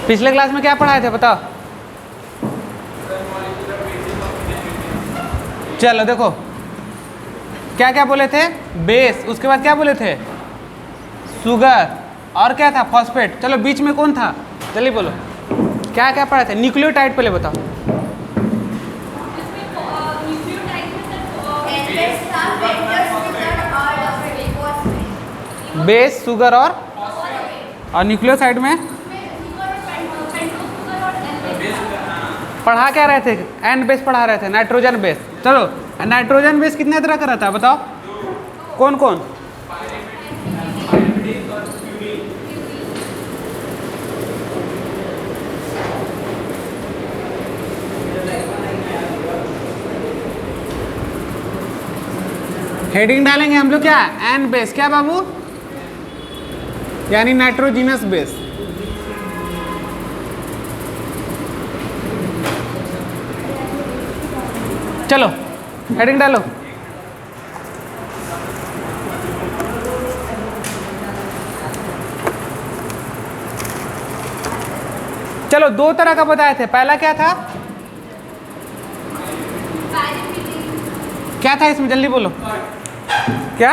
पिछले क्लास में क्या पढ़ाए थे बताओ। चलो देखो क्या क्या बोले थे, बेस, उसके बाद क्या बोले थे, शुगर, और क्या था, फॉस्फेट। चलो बीच में कौन था, जल्दी बोलो क्या क्या पढ़ाए थे। न्यूक्लियोटाइड पहले बताओ। बेस, शुगर और न्यूक्लियोसाइड में पढ़ा क्या रहे थे, एन बेस पढ़ा रहे थे, नाइट्रोजन बेस। चलो नाइट्रोजन बेस कितने तरह का रहता है बताओ, कौन कौन। हेडिंग डालेंगे हम लोग क्या, एन बेस, क्या बाबू, यानी नाइट्रोजिनस बेस। चलो हेडिंग डालो। चलो दो तरह का बताए थे, पहला क्या था, क्या था इसमें, जल्दी बोलो क्या।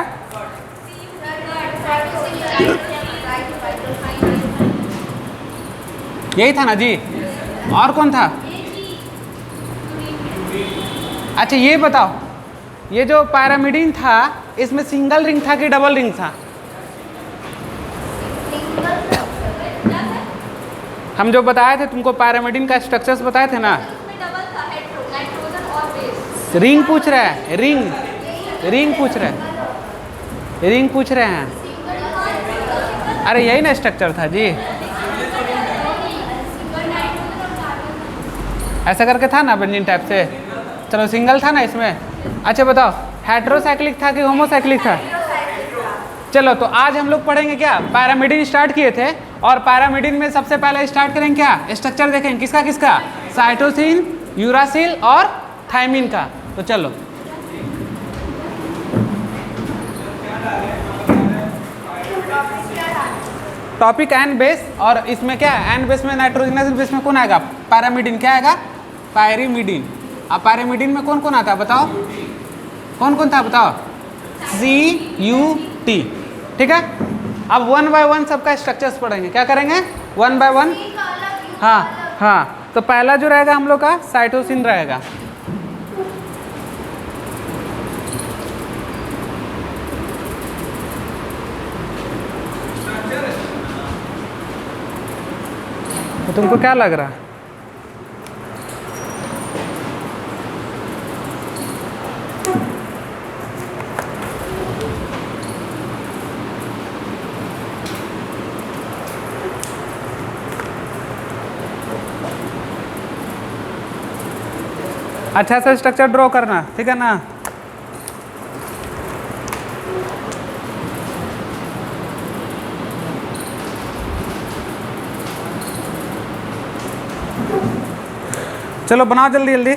यही था ना जी, और कौन था। अच्छा ये बताओ, ये जो पैरामिडिन था इसमें सिंगल रिंग था कि डबल रिंग था। हम जो बताए थे तुमको पैरामिडिन का स्ट्रक्चर्स बताए थे ना। रिंग पूछ रहा है, रिंग पूछ रहा है, रिंग पूछ रहे हैं। अरे यही ना स्ट्रक्चर था जी, ऐसा करके था ना बेंजीन टाइप से। चलो सिंगल था ना इसमें। अच्छा बताओ हेट्रोसाइक्लिक था कि होमोसाइक्लिक था। चलो तो आज हम लोग पढ़ेंगे क्या, पैरामिडिन स्टार्ट किए थे, और पैरामिडिन में सबसे पहले स्टार्ट करेंगे क्या, स्ट्रक्चर देखेंगे किसका किसका, साइटोसिन, यूरासिल और थायमिन का। तो चलो टॉपिक एन बेस, और इसमें क्या है, एन बेस में नाइट्रोजनस बेस में कौन आएगा, पैरामिडिन। क्या आएगा, पायरीमिडिन। अब पैरामिडिन में कौन कौन आता है बताओ, कौन कौन था बताओ, CUT। ठीक है, अब वन बाय वन सबका स्ट्रक्चर्स पढ़ेंगे, क्या करेंगे, वन बाय वन। हाँ हाँ, तो पहला जो रहेगा हम लोग का साइटोसिन रहेगा। तो तुमको क्या लग रहा है, अच्छा सा स्ट्रक्चर ड्रॉ करना, ठीक है ना। चलो बनाओ जल्दी जल्दी।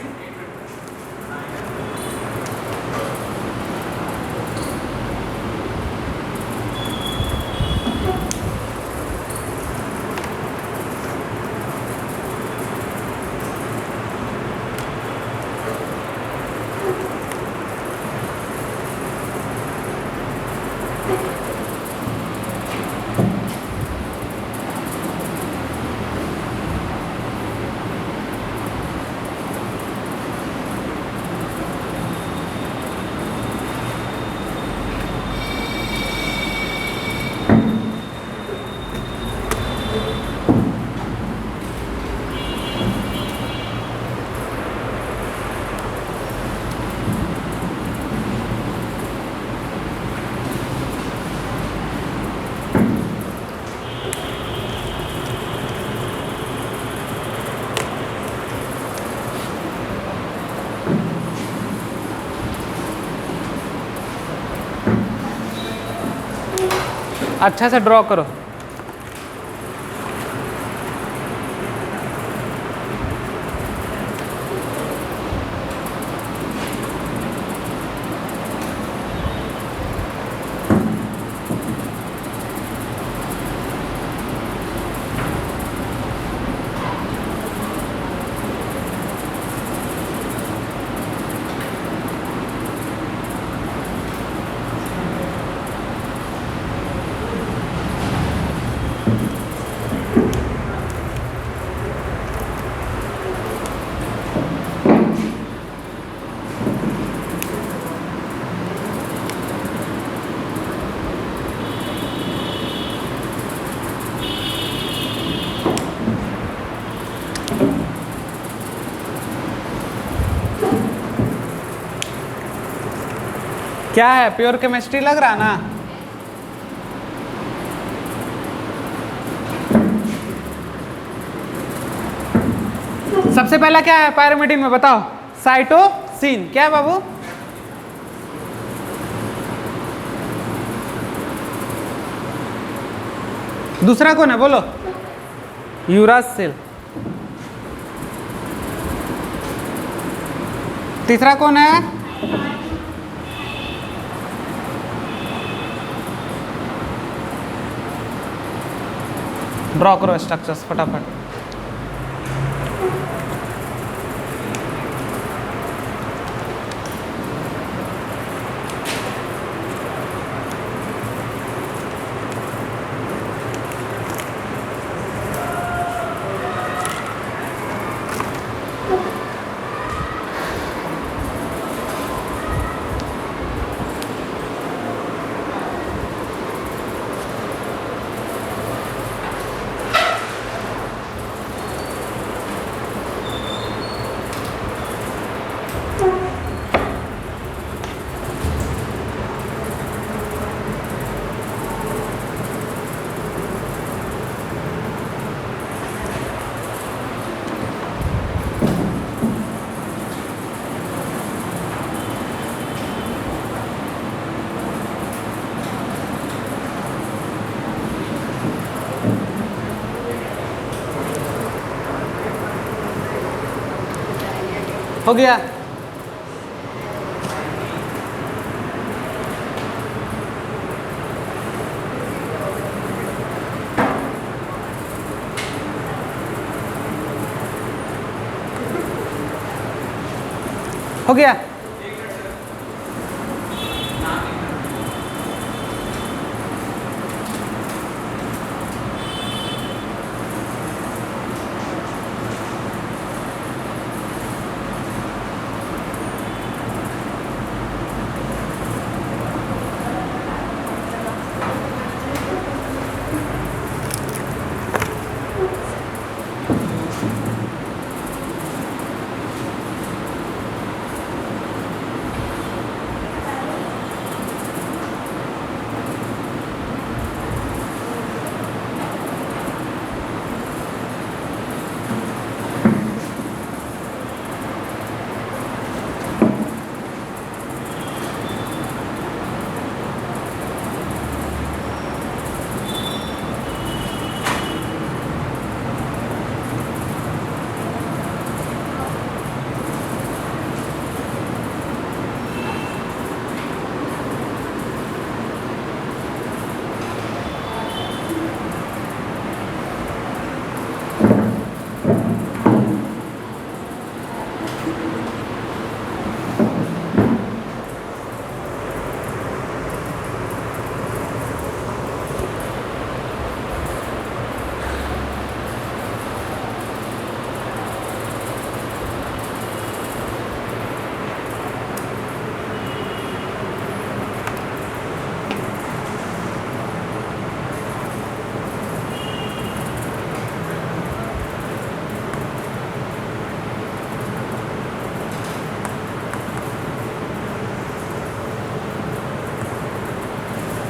अच्छा से ड्रॉ करो। क्या है, प्योर केमिस्ट्री लग रहा ना? सबसे पहला क्या है पायरोमिडिन में, बताओ? साइटोसिन। क्या है बाबू? दूसरा कौन है बोलो? यूरासिल। तीसरा कौन है? ड्रॉ करो स्ट्रक्चर्स फटाफट। हो गया? हो गया?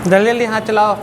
जल्दी जल्दी हाथ चलाओ।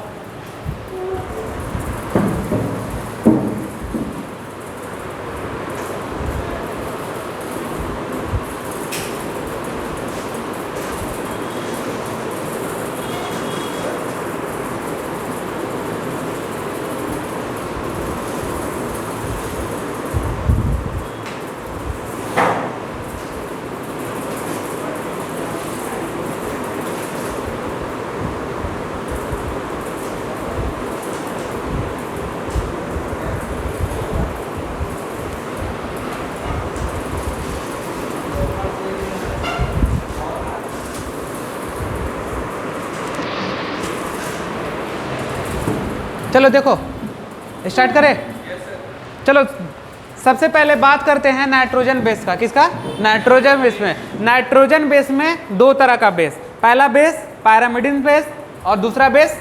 चलो देखो, स्टार्ट करें? चलो सबसे पहले बात करते हैं नाइट्रोजन बेस का। किसका? नाइट्रोजन बेस में। नाइट्रोजन बेस में दो तरह का बेस, पहला बेस पैरामिडिन बेस और दूसरा base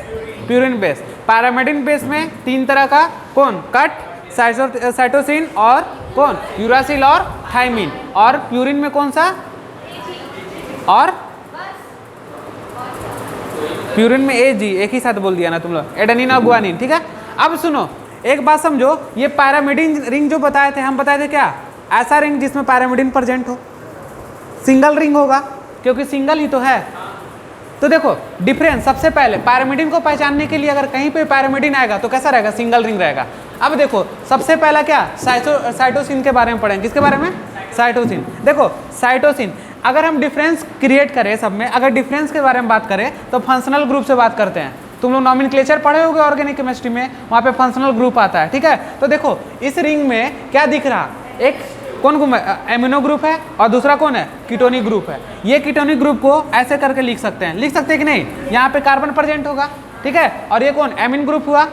purine base. Pyrimidine base में तीन तरह का, कौन? कट, साइटोसिन और कौन? यूरासिल और थाइमिन। और प्यूरिन में कौन सा? और प्यूरिन में AG, एक ही साथ बोल दिया ना तुम लोग, एडेनिन और गुआनिन। ठीक है, अब सुनो एक बात समझो, ये पैरामिडिन रिंग जो बताए थे, हम बताए थे क्या? ऐसा रिंग जिसमें पैरामिडिन प्रेजेंट हो, सिंगल रिंग होगा क्योंकि सिंगल ही तो है। तो देखो डिफरेंस, सबसे पहले पैरामिडिन को पहचानने के लिए अगर कहीं पे पैरामिडिन आएगा तो कैसा रहेगा? सिंगल रिंग रहेगा। अब देखो सबसे पहला क्या, साइटोसिन के बारे में पढ़ेंगे। किसके बारे में? साइटोसिन। देखो साइटोसिन, अगर हम डिफरेंस क्रिएट करें सब में, अगर डिफरेंस के बारे में बात करें तो फंक्शनल ग्रुप से बात करते हैं। तुम लोग नॉमेनक्लेचर पढ़े होगे ऑर्गेनिक केमिस्ट्री में, वहाँ पे फंक्शनल ग्रुप आता है। ठीक है, तो देखो इस रिंग में क्या दिख रहा, एक कौन ग्रुप है? एमिनो ग्रुप है और दूसरा कौन है? कीटोनिक ग्रुप है। ये कीटोनिक ग्रुप को ऐसे करके लिख सकते हैं, लिख सकते हैं कि नहीं? यहाँ पे कार्बन प्रेजेंट होगा, ठीक है, और ये कौन? एमिन ग्रुप हुआ।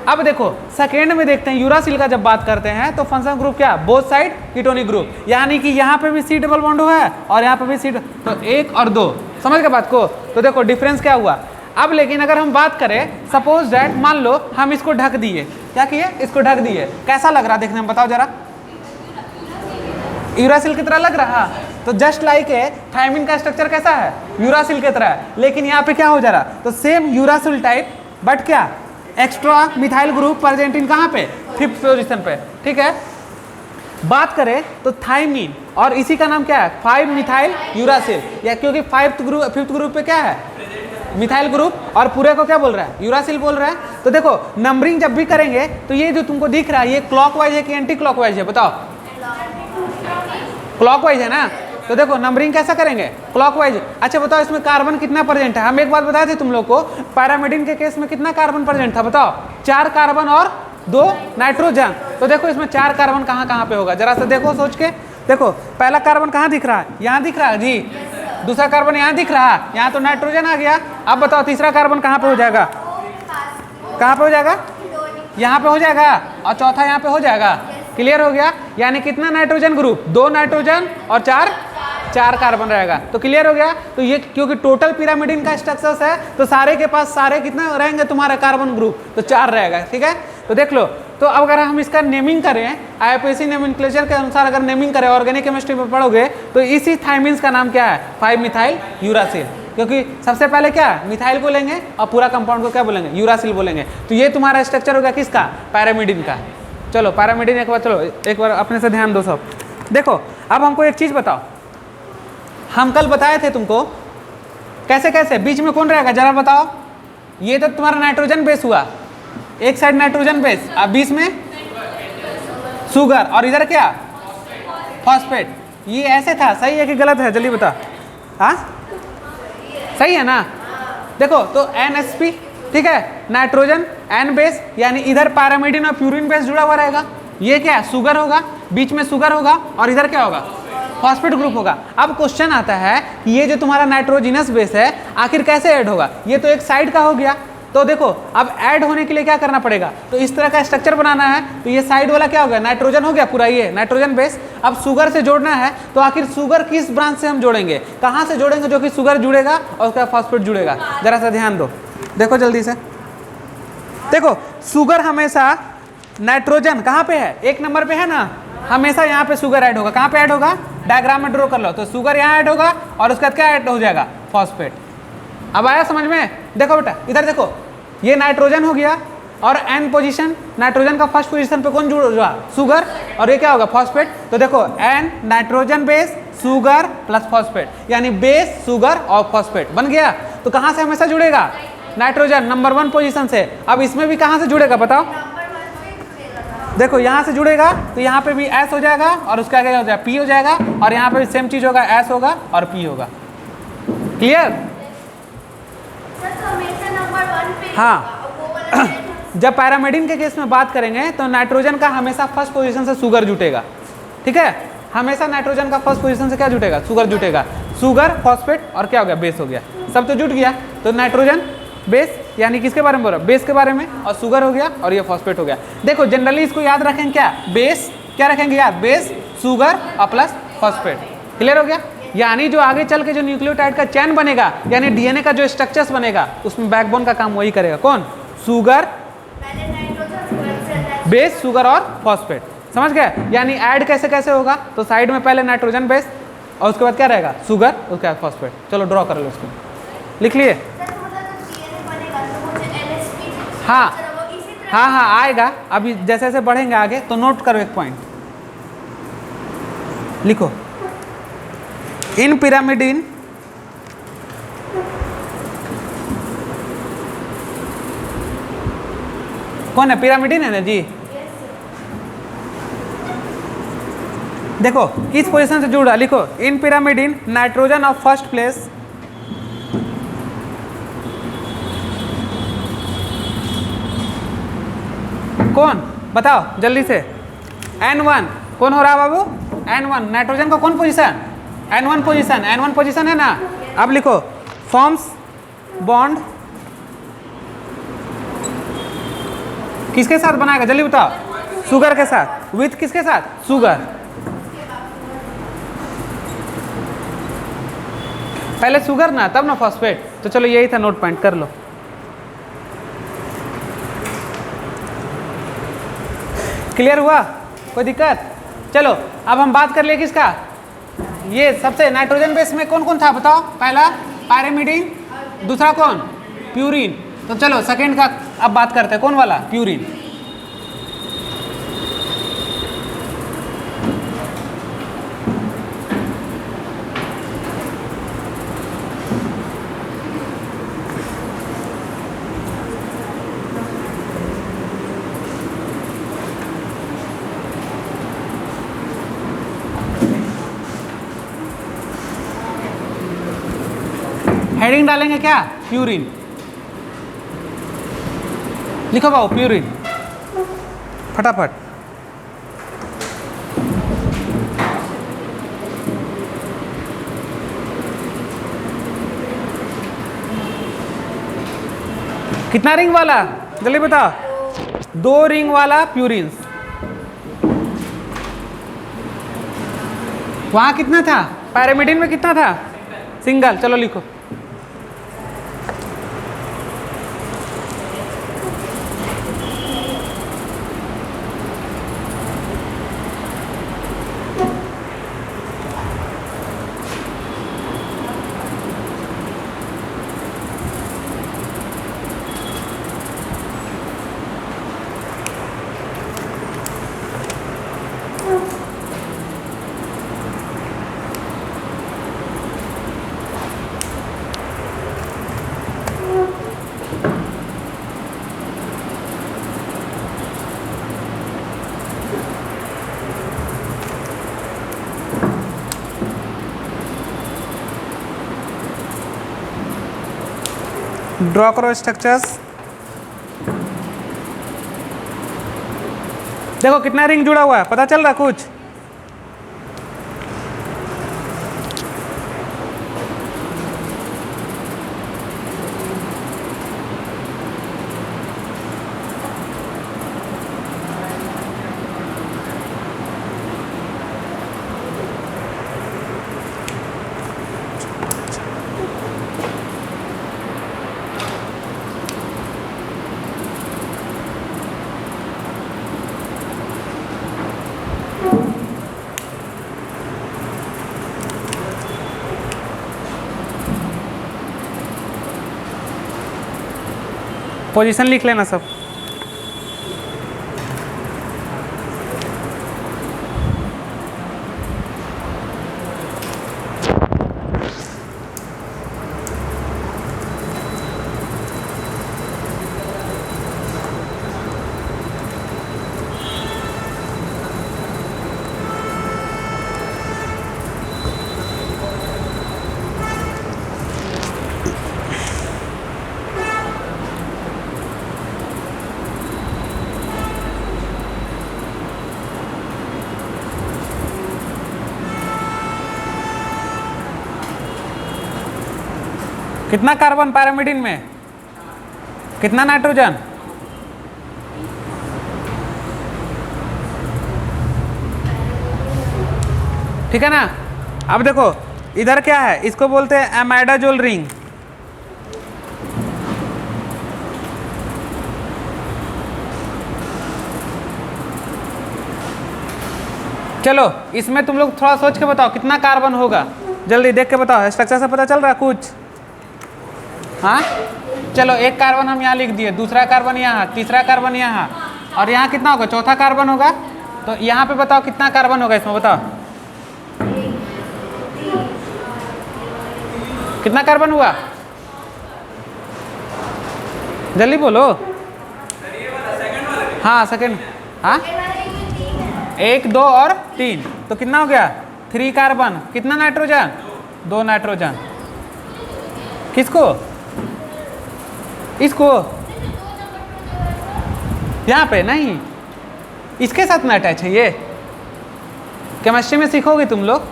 अब देखो सेकेंड में देखते हैं यूरासिल का जब बात करते हैं तो फंक्शनल ग्रुप क्या? बोथ साइड कीटोनिक ग्रुप, यानी कि यहाँ पे भी C डबल बॉन्ड हुआ है और यहाँ पे भी C, तो 1 और 2। समझ गए बात को? तो देखो डिफरेंस क्या हुआ। अब लेकिन अगर हम बात करें, सपोज दैट मान लो हम इसको ढक दिए, क्या किए? इसको ढक दिए, कैसा लग रहा देखने में? बताओ जरा। यूरासिल की तरह लग रहा। तो जस्ट लाइक है, थायमिन का स्ट्रक्चर कैसा है? यूरासिल की तरह है, लेकिन यहाँ पे क्या हो जा रहा? तो सेम यूरासिल टाइप बट क्या? Extra methyl group present in कहाँ पे? 5th पोजीशन पे। ठीक है, बात करें तो थाइमिन, और इसी का नाम क्या है? 5 मिथाइल यूरासिल, या क्योंकि 5th ग्रुप पे क्या है? मिथाइल ग्रुप, और पूरे को क्या बोल रहा है? यूरासिल बोल रहा है। तो देखो नंबरिंग जब भी करेंगे तो ये जो तुमको दिख रहा है, ये क्लॉकवाइज है कि एंटी क्लॉकवाइज है? बताओ। क्लॉकवाइज है ना, तो देखो नंबरिंग कैसा करेंगे? क्लॉकवाइज। अच्छा बताओ इसमें कार्बन कितना प्रेजेंट है? हम एक बात बताए थे तुम लोग को, पैरामिडिन के केस में कितना कार्बन प्रेजेंट था? बताओ। 4 कार्बन और 2 नाइट्रोजन। तो देखो इसमें 4 कार्बन कहाँ कहाँ पे होगा? जरा सा देखो सोच के। देखो पहला कार्बन कहाँ दिख रहा है? यहाँ दिख रहा है जी। दूसरा कार्बन यहाँ दिख रहा है, यहाँ तो नाइट्रोजन आ गया। अब बताओ तीसरा कार्बन कहाँ पे हो जाएगा? कहाँ पे हो जाएगा? यहाँ पे हो जाएगा, और चौथा यहाँ पे हो जाएगा। क्लियर हो गया? यानी कितना नाइट्रोजन ग्रुप? 2 नाइट्रोजन और 4 कार्बन रहेगा। तो क्लियर हो गया? तो ये क्योंकि टोटल पिरामिडिन का स्ट्रक्चर है तो सारे के पास सारे कितना रहेंगे तुम्हारा कार्बन ग्रुप? तो 4 रहेगा। ठीक है, तो देख लो। तो अब अगर हम इसका नेमिंग करें, IUPAC नोमेनक्लेचर के अनुसार अगर नेमिंग करें, ऑर्गेनिक केमिस्ट्री में पढ़ोगे तो इसी थाइमिन्स का नाम क्या है? 5 मिथाइल यूरासिल। क्योंकि सबसे पहले क्या मिथाइल को लेंगे और पूरा कंपाउंड को क्या बोलेंगे? यूरासिल बोलेंगे। तो ये तुम्हारा स्ट्रक्चर होगा किसका? पैरामिडिन का। चलो पैरामिडिन एक बार, चलो एक बार अपने से ध्यान दो सब। देखो अब हमको एक चीज़ बताओ, हम कल बताए थे तुमको कैसे कैसे बीच में कौन रहेगा? जरा बताओ। ये तो तुम्हारा नाइट्रोजन बेस हुआ, एक साइड नाइट्रोजन बेस, अब बीच में शुगर, और इधर क्या? फॉस्फेट। ये ऐसे था, सही है कि गलत है? जल्दी बता। हाँ सही है ना? देखो तो NSP, ठीक है, नाइट्रोजन N बेस, यानी इधर पैरामिडिन और प्यूरिन बेस जुड़ा हुआ रहेगा। ये क्या है? शुगर होगा, बीच में शुगर होगा, और इधर क्या होगा? फॉस्फेट ग्रुप होगा। अब क्वेश्चन आता है कि ये जो तुम्हारा नाइट्रोजिनस बेस है आखिर कैसे ऐड होगा? ये तो एक साइड का हो गया। तो देखो अब ऐड होने के लिए क्या करना पड़ेगा? तो इस तरह का स्ट्रक्चर बनाना है। तो ये साइड वाला क्या हो गया? नाइट्रोजन हो गया पूरा, ये नाइट्रोजन बेस। अब शुगर से जोड़ना है, तो आखिर शुगर किस ब्रांच से हम जोड़ेंगे? कहाँ से जोड़ेंगे जो कि शुगर जुड़ेगा और उसका फॉस्फेट जुड़ेगा? जरा सा ध्यान दो, देखो जल्दी से। देखो शुगर हमेशा नाइट्रोजन कहाँ पे है? 1 नंबर पे है ना, हमेशा यहाँ पे शुगर ऐड होगा। कहाँ पे ऐड होगा? डायग्राम में ड्रॉ कर लो। तो शुगर यहाँ ऐड होगा और उसके बाद क्या ऐड हो जाएगा? फॉस्फेट। अब आया समझ में? देखो बेटा इधर देखो, ये नाइट्रोजन हो गया और N पोजीशन, नाइट्रोजन का फर्स्ट पोजीशन पे कौन जुड़ा? शुगर, और ये क्या होगा? फॉस्फेट। तो देखो N nitrogen base sugar plus phosphate, यानी बेस शुगर और फॉस्फेट बन गया। तो कहाँ से हमेशा जुड़ेगा? नाइट्रोजन नंबर 1 पोजीशन से। अब इसमें भी कहाँ से जुड़ेगा बताओ? देखो यहाँ से जुड़ेगा, तो यहाँ पे भी S हो जाएगा और उसका आगे हो जाएगा P हो जाएगा, और यहाँ पे भी सेम चीज होगा, S होगा और P होगा। क्लियर? हाँ जब पैरामिडिन के केस में बात करेंगे तो नाइट्रोजन का हमेशा फर्स्ट पोजीशन से शुगर जुटेगा। ठीक है, हमेशा नाइट्रोजन का फर्स्ट पोजीशन से क्या जुटेगा? शुगर जुटेगा। शुगर, फॉस्फेट और क्या हो गया? बेस हो गया। सब तो जुट गया। तो नाइट्रोजन बेस यानी किसके बारे में बोल रहा है, बेस के बारे में, और शुगर हो गया और ये फॉस्फेट हो गया। देखो जनरली इसको याद रखेंगे क्या, बेस क्या रखेंगे यार, बेस शुगर और प्लस फॉस्फेट। क्लियर हो गया। यानी जो आगे चल के जो न्यूक्लियोटाइड का चैन बनेगा, यानी डीएनए का जो स्ट्रक्चर्स बनेगा, उसमें बैकबोन का काम वही करेगा। कौन, शुगर, बेस, शुगर और फॉस्फेट। समझ गए। यानी ऐड कैसे कैसे होगा, तो साइड में पहले नाइट्रोजन बेस और उसके बाद क्या रहेगा, शुगर, उसके बाद फॉस्फेट। चलो ड्रॉ कर लो उसको, लिख लिए। हाँ हाँ हाँ आएगा, अभी जैसे जैसे बढ़ेंगे आगे तो नोट करो एक पॉइंट लिखो, इन पिरामिडीन कौन है, पिरामिडीन है ना जी। देखो किस पोजीशन से जुड़ा, लिखो in pyrimidine nitrogen of first place कौन, बताओ जल्दी से। N1 कौन हो रहा है बाबू, N1 नाइट्रोजन का कौन position, N1 position, N1 position है ना। अब लिखो फॉर्म्स बॉन्ड किसके साथ बनाएगा, जल्दी बताओ, शुगर के साथ, विथ किसके साथ, शुगर। पहले शुगर ना तब ना फॉस्फेट। तो चलो यही था, नोट पॉइंट कर लो। क्लियर हुआ, कोई दिक्कत। चलो अब हम बात कर लिए किसका, ये सबसे नाइट्रोजन बेस में कौन कौन था बताओ। पहला पायरिमिडीन, दूसरा कौन, प्यूरिन। तो चलो सेकंड का अब बात करते हैं, कौन वाला, प्यूरिन। हेडिंग डालेंगे क्या, प्यूरिन। लिखो बाबू प्यूरिन फटाफट। कितना रिंग वाला, जल्दी बताओ, 2 रिंग वाला प्यूरिन। वहां कितना था, पैरामिडिन में कितना था, सिंगल। चलो लिखो, ड्रॉ करो स्ट्रक्चर्स। देखो कितना रिंग जुड़ा हुआ है, पता चल रहा कुछ। पोजीशन लिख लेना सब। कितना कार्बन पैरामिडिन में, कितना नाइट्रोजन? ठीक है ना। अब देखो इधर क्या है, इसको बोलते हैं एमाइडाजोल रिंग। चलो इसमें तुम लोग थोड़ा सोच के बताओ कितना कार्बन होगा, जल्दी देख के बताओ, स्ट्रक्चर से पता चल रहा है कुछ? हाँ चलो, एक कार्बन हम यहाँ लिख दिए, दूसरा कार्बन यहाँ, तीसरा कार्बन यहाँ, और यहाँ कितना होगा? चौथा कार्बन होगा। तो यहाँ पे बताओ कितना कार्बन होगा इसमें, बताओ कितना कार्बन हुआ, जल्दी बोलो। हाँ सेकंड, हाँ 1 2 और 3, तो कितना हो गया? 3 कार्बन। कितना नाइट्रोजन? 2 नाइट्रोजन। किसको? इसको? यहाँ पे नहीं, इसके साथ में अटैच है ये। केमिस्ट्री में सीखोगे तुम लोग,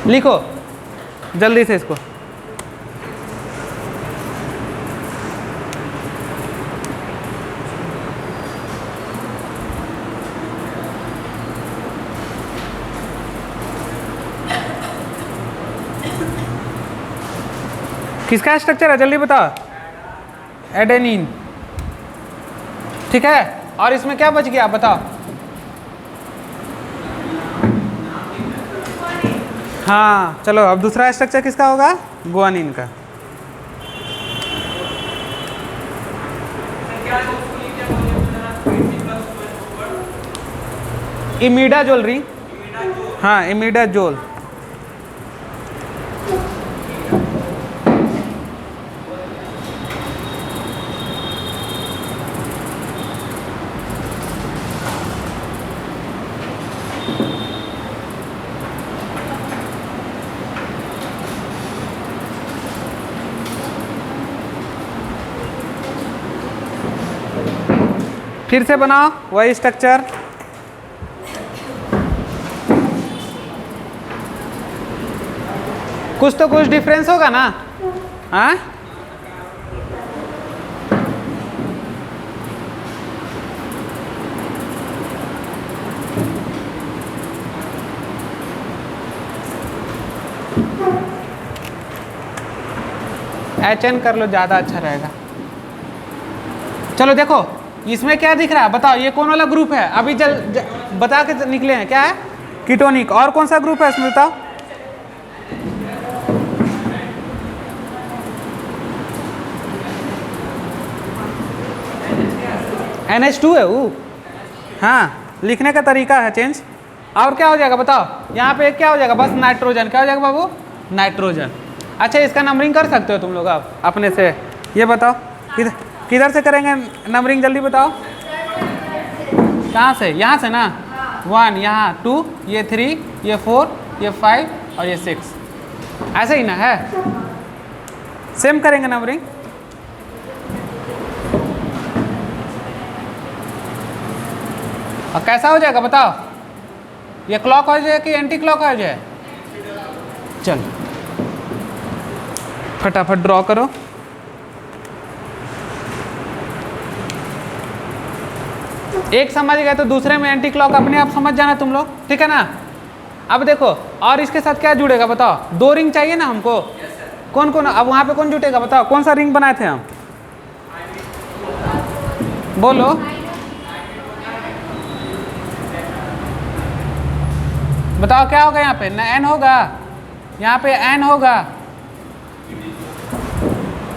लिखो जल्दी से इसको। किसका स्ट्रक्चर है जल्दी बताओ? एडेनिन। ठीक है, और इसमें क्या बच गया बताओ? हाँ चलो, अब दूसरा स्ट्रक्चर किसका होगा? गुआनिन का। Imidazole ring. हाँ इमिडाजोल। फिर से बनाओ वही स्ट्रक्चर। कुछ तो कुछ डिफरेंस होगा ना? हाँ HN कर लो, ज़्यादा अच्छा रहेगा। चलो देखो इसमें क्या दिख रहा है बताओ, ये कौन वाला ग्रुप है? अभी बता के निकले हैं, क्या है? कीटोनिक। और कौन सा ग्रुप है इसमें बताओ? NH2 है वो। हाँ लिखने का तरीका है चेंज। और क्या हो जाएगा बताओ? यहाँ पे क्या हो जाएगा? बस नाइट्रोजन। क्या हो जाएगा बाबू? नाइट्रोजन। अच्छा इसका नंबरिंग कर सकते हो तुम लोग आप अपने से? ये बताओ किधर से करेंगे नंबरिंग, जल्दी बताओ। कहाँ से? यहाँ से ना। 1 यहाँ 2, ये 3, ये 4, ये 5 और ये 6, ऐसे ही ना है? सेम करेंगे नंबरिंग। और कैसा हो जाएगा बताओ? ये क्लॉकवाइज है कि एंटी क्लॉकवाइज है? चल फटाफट ड्रॉ करो। एक समझ गए तो दूसरे में एंटी क्लॉक अपने आप समझ जाना तुम लोग, ठीक है ना? अब देखो और इसके साथ क्या जुड़ेगा बताओ? 2 रिंग चाहिए ना हमको। कौन कौन? अब वहाँ पे कौन जुटेगा बताओ? कौन सा रिंग बनाए थे हम? बोलो। बताओ क्या होगा यहाँ पे? N होगा, यहाँ पे N होगा।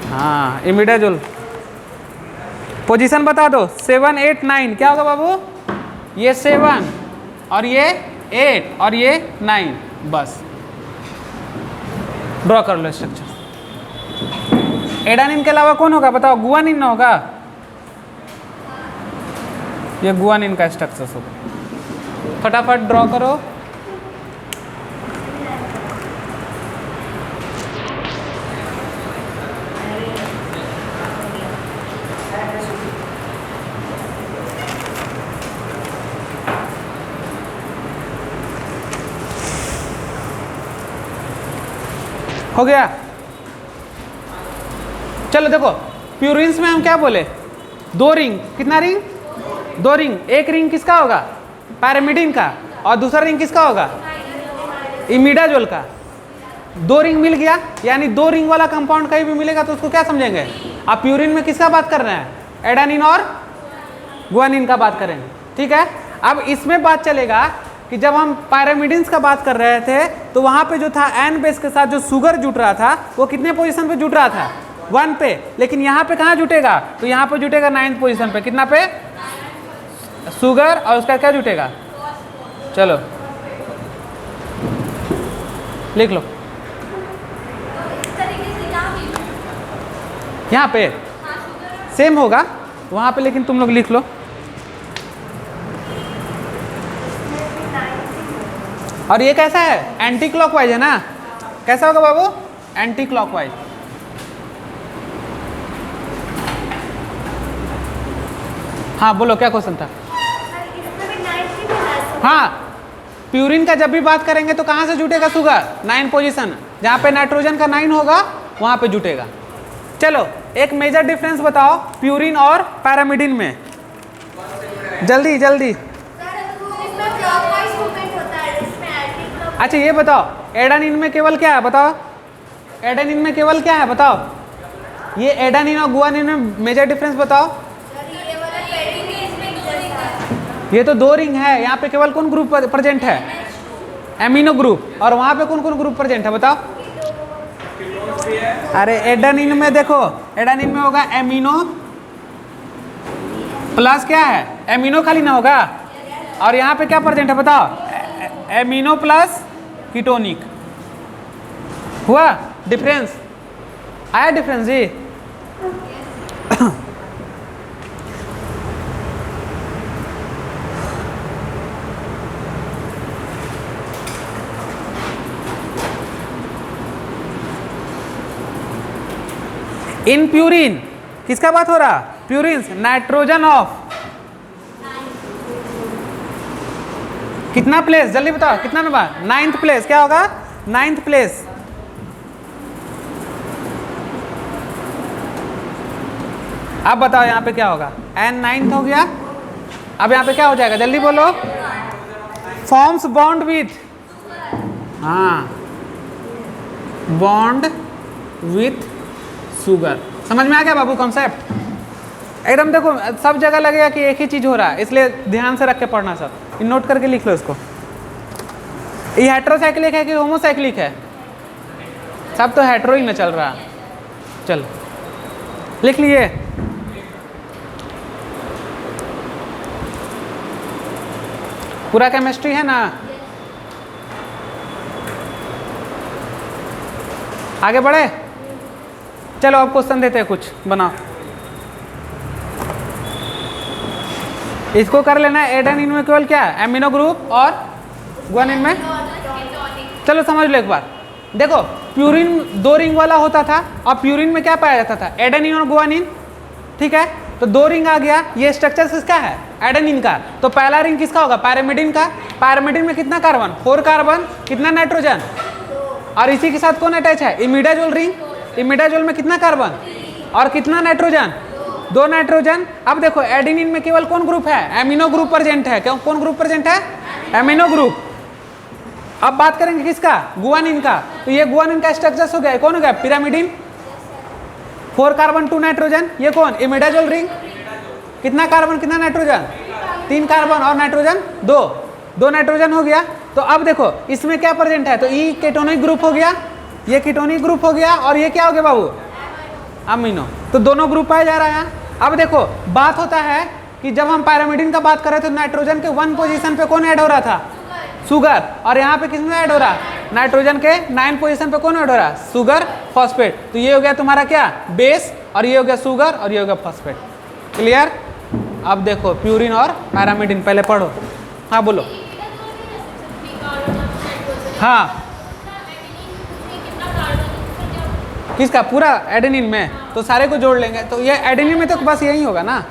हाँ इमिडाजोल। पोजीशन बता दो। 7 8 9 क्या होगा बाबू? ये 7 और ये 8 और ये 9, बस ड्रॉ कर लो स्ट्रक्चर। एडानिन के अलावा कौन होगा बताओ? गुआनिन ना होगा? ये गुआनिन का स्ट्रक्चर होगा। फटाफट ड्रॉ करो। हो गया? चलो चलो देखो प्यूरिन्स में हम क्या बोले, 2 रिंग, कितना रिंग, 2 रिंग। एक रिंग किसका होगा, पैरामिडिन का, और दूसरा रिंग किसका होगा, इमिडाजोल का। 2 रिंग मिल गया, यानी 2 रिंग वाला कंपाउंड कहीं भी मिलेगा तो उसको क्या समझेंगे। आप प्यूरिन में किसका बात कर रहे हैं, एडेनिन और गुआनिन का बात करेंगे, ठीक है। अब इसमें बात चलेगा कि जब हम पैरामिडिन्स का बात कर रहे थे तो वहां पे जो था एन बेस के साथ जो शुगर जुट रहा था वो कितने पोजीशन पे जुट रहा था, 1 पे। लेकिन यहाँ पे कहाँ जुटेगा, तो यहाँ पे जुटेगा 9th पोजीशन पे, कितना पे, शुगर, और उसका क्या जुटेगा, चलो लिख लो यहाँ पे सेम होगा वहाँ पे, लेकिन तुम लोग लिख लो। और ये कैसा है, एंटी क्लॉकवाइज है ना, कैसा होगा बाबू, एंटी क्लॉकवाइज। हाँ बोलो क्या क्वेश्चन था। हाँ प्यूरिन का जब भी बात करेंगे तो कहाँ से जुटेगा शुगर, 9 पोजीशन, जहाँ पे नाइट्रोजन का 9 होगा वहाँ पे जुटेगा। चलो एक मेजर डिफरेंस बताओ प्यूरिन और पैरामिडिन में, जल्दी जल्दी। अच्छा ये बताओ एडेनिन में केवल क्या है, बताओ एडेनिन में केवल क्या है बताओ, ये एडेनिन और गुआनिन में मेजर डिफरेंस बताओ। ये तो 2 रिंग है, यहाँ पे केवल कौन ग्रुप प्रेजेंट है, एमिनो ग्रुप, और वहाँ पे कौन कौन ग्रुप प्रेजेंट है बताओ। अरे एडेनिन में देखो, एडेनिन में होगा एमिनो प्लस क्या है, एमिनो खाली ना होगा, और यहाँ पे क्या प्रेजेंट है बताओ, एमिनो प्लस कीटोनिक। हुआ डिफरेंस, आया डिफरेंस जी। इन प्यूरिन किसका बात हो रहा, प्यूरिन्स, नाइट्रोजन ऑफ कितना प्लेस, जल्दी बताओ कितना नंबर, 9th प्लेस, क्या होगा 9th प्लेस। अब बताओ यहाँ पे क्या होगा, एन 9th हो गया। अब यहाँ पे क्या हो जाएगा, जल्दी बोलो, फॉर्म्स बॉन्ड विथ, हाँ बॉन्ड विथ शुगर। समझ में आ गया बाबू कॉन्सेप्ट, एकदम देखो सब जगह लगेगा कि एक ही चीज हो रहा है, इसलिए ध्यान से रख के पढ़ना, सब नोट करके लिख लो इसको। ये हेट्रोसाइक्लिक है कि होमोसाइक्लिक है, सब तो हेट्रो ही में चल रहा है, चल लिख लिए। पूरा केमिस्ट्री है ना, आगे बढ़े, चलो अब क्वेश्चन देते हैं कुछ, बनाओ इसको कर लेना है। एडेनिन में केवल क्या है, एमिनो ग्रुप, और गुआनिन में, चलो समझ लो एक बार। देखो प्यूरिन 2 रिंग वाला होता था, और प्यूरिन में क्या पाया जाता था, एडेनिन और गुआनिन, ठीक है। तो 2 रिंग आ गया, ये स्ट्रक्चर किसका है, एडेनिन का। तो पहला रिंग किसका होगा, पैरामिडिन का। पैरामिडिन में कितना कार्बन, 4 कार्बन, कितना नाइट्रोजन, और इसी के साथ कौन अटैच है, इमिडाजोल रिंग। इमिडाजोल में कितना कार्बन और कितना नाइट्रोजन, 2 नाइट्रोजन। अब देखो एडेनिन में केवल कौन ग्रुप है, एमिनो ग्रुप प्रेजेंट है, क्यों कौन ग्रुप प्रेजेंट है, एमिनो ग्रुप। अब बात करेंगे किसका, गुआनिन का। तो ये गुआनिन का स्ट्रक्चर हो गया, कौन हो गया, पिरामिडिन, 4 कार्बन 2 नाइट्रोजन। ये कौन, इमिडाजोल रिंग, कितना कार्बन कितना नाइट्रोजन, 3 कार्बन और नाइट्रोजन 2 नाइट्रोजन हो गया। तो अब देखो इसमें क्या प्रेजेंट है, तो ई कीटोनिक ग्रुप हो गया, ये कीटोनिक ग्रुप हो गया, और ये क्या हो गया बाबू, अमीनो। तो दोनों ग्रुप पाया जा रहा है। अब देखो बात होता है कि जब हम पैरामिडिन का बात कर रहे थे, नाइट्रोजन के 1 पोजीशन पे कौन ऐड हो रहा था, शुगर, और यहाँ पे किसमें ऐड हो रहा है, नाइट्रोजन के 9 पोजीशन पे कौन ऐड हो रहा है, शुगर फॉस्फेट। तो ये हो गया तुम्हारा क्या, बेस, और ये हो गया शुगर, और ये हो गया फॉस्फेट। क्लियर। अब देखो प्यूरिन और पैरामिडिन, पहले पढ़ो, हाँ बोलो। हाँ किसका, पूरा एडेनिन में, तो सारे को जोड़ लेंगे, तो ये एडेनिन में तो बस यही होगा ना।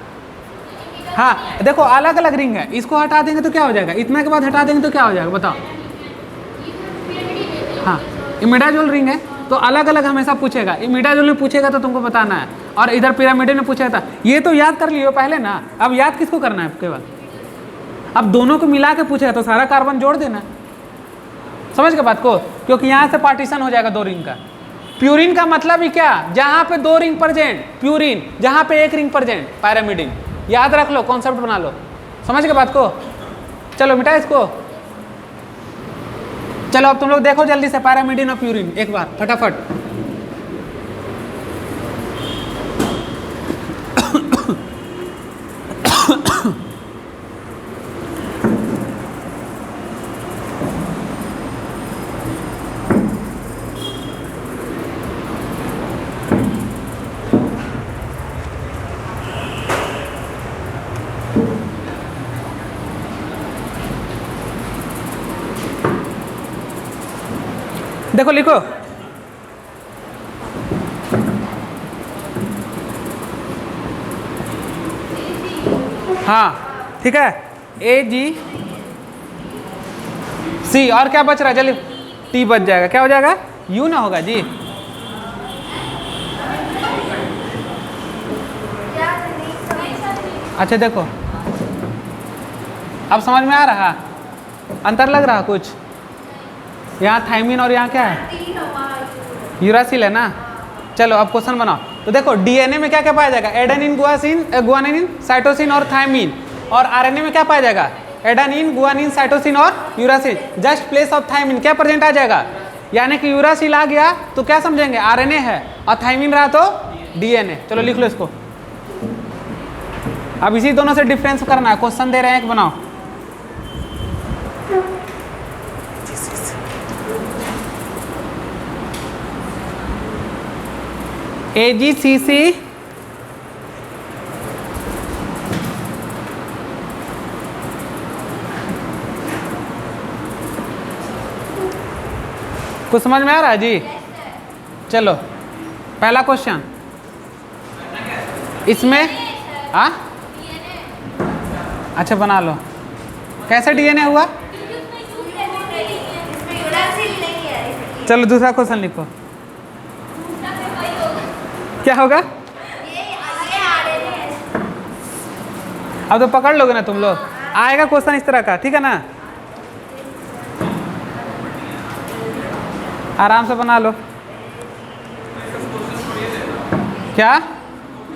हाँ देखो अलग अलग रिंग है, इसको हटा देंगे तो क्या हो जाएगा, इतना के बाद हटा देंगे तो क्या हो जाएगा बताओ। हाँ इमिडाजोल रिंग है, तो अलग अलग हमेशा पूछेगा। इमिडाजोल में पूछेगा तो तुमको बताना है, और इधर पिरामिडल में पूछा था। ये तो याद कर लियो पहले ना, अब याद किसको करना है केवल, अब दोनों को मिला के पूछेगा तो सारा कार्बन जोड़ देना, समझ के बात को, क्योंकि यहाँ से पार्टीशन हो जाएगा 2 रिंग का। प्यूरिन का मतलब ही क्या, जहाँ पे 2 रिंग प्रेजेंट प्यूरिन, जहाँ पे 1 रिंग प्रेजेंट पैरामिडिन। याद रख लो, कॉन्सेप्ट बना लो, समझ के बात को। चलो बेटा इसको, चलो अब तुम लोग देखो जल्दी से पैरामिडिन और प्यूरिन एक बार फटाफट। देखो लिखो, हाँ ठीक है, AgC, और क्या बच रहा है, जल्दी T बच जाएगा, क्या हो जाएगा, U ना होगा जी। अच्छा देखो, अब समझ में आ रहा, अंतर लग रहा कुछ, यहाँ थाइमिन और यहाँ क्या है, यूरासिल है ना। चलो अब क्वेश्चन बनाओ। तो देखो डीएनए में क्या क्या पाया जाएगा, एडेनिन, गुआनिन, साइटोसिन और थाइमिन। और आरएनए में क्या पाया जाएगा, एडेनिन, गुआनिन, साइटोसिन और uracil. Just place of thymine क्या प्रेजेंट आ जाएगा, यानी कि यूरासिल आ गया तो क्या समझेंगे आरएनए है, और थाइमिन रहा तो डीएनए। चलो लिख लो इसको। अब इसी दोनों से डिफरेंस करना है, क्वेश्चन दे रहे हैं एक बनाओ। AgCC कुछ समझ में आ रहा है जी। चलो पहला क्वेश्चन इसमें, हाँ अच्छा बना लो, कैसे डीएनए हुआ। चलो दूसरा क्वेश्चन लिखो, क्या होगा, अब तो पकड़ लोगे ना तुम लोग, आएगा क्वेश्चन इस तरह का, ठीक है ना, आराम से बना लो। क्या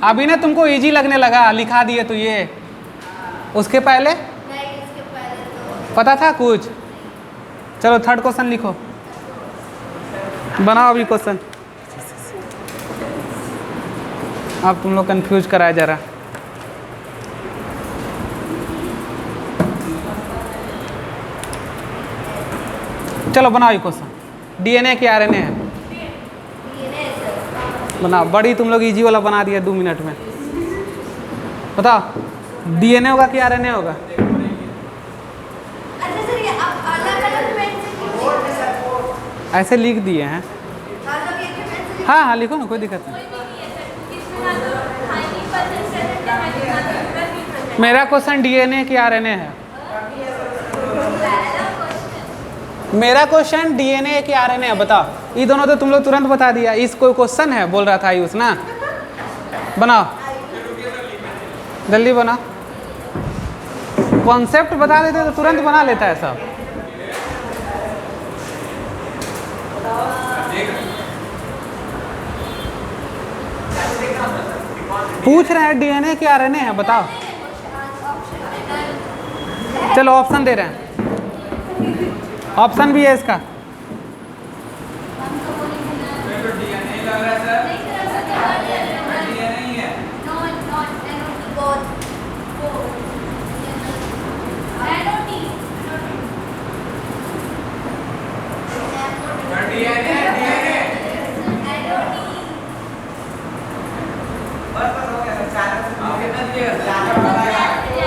अभी ना तुमको इजी लगने लगा, लिखा दिए तो ये, उसके पहले पता था कुछ। चलो थर्ड क्वेश्चन लिखो, बनाओ अभी क्वेश्चन। अब तुम लोग कंफ्यूज कराया जरा। चलो बनाओ ये क्वेश्चन, डीएनए की आरएनए है, बनाओ। बड़ी तुम लोग इजी वाला बना दिया 2 मिनट में। बताओ डीएनए होगा कि आरएनए होगा। ऐसे लिख दिए हैं, हाँ हाँ लिखो ना, कोई दिक्कत नहीं। मेरा क्वेश्चन डीएनए की आरएनए है, मेरा क्वेश्चन डीएनए की आरएनए है। बताओ, ये दोनों तो तुम लोग तुरंत बता दिया, इस कोई क्वेश्चन है बोल रहा था आयुष ना। बनाओ जल्दी बनाओ, कॉन्सेप्ट बता देते तो तुरंत बना लेता है सब। पूछ रहे हैं डीएनए की आरएनए है, बताओ। चलो ऑप्शन दे रहे हैं, ऑप्शन भी है इसका।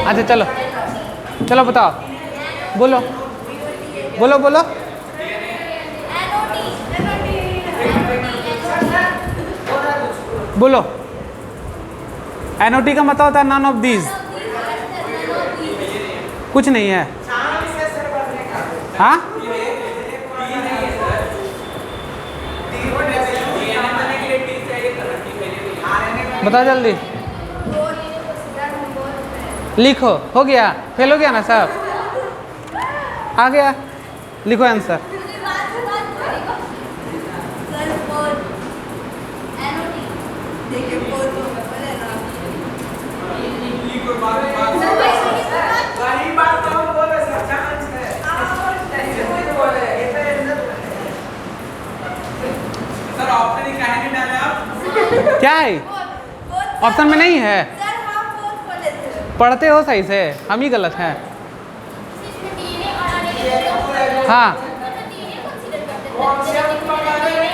अच्छा चलो चलो बताओ, बोलो बोलो बोलो। बोलो एनओटी का मतलब होता है नन ऑफ दीज, कुछ नहीं है। हाँ बताओ जल्दी, लिखो। हो गया? फेल हो गया ना सब? आ गया? लिखो आंसर। क्या है? ऑप्शन में नहीं है? पढ़ते हो सही से? हम ही गलत हैं। हाँ,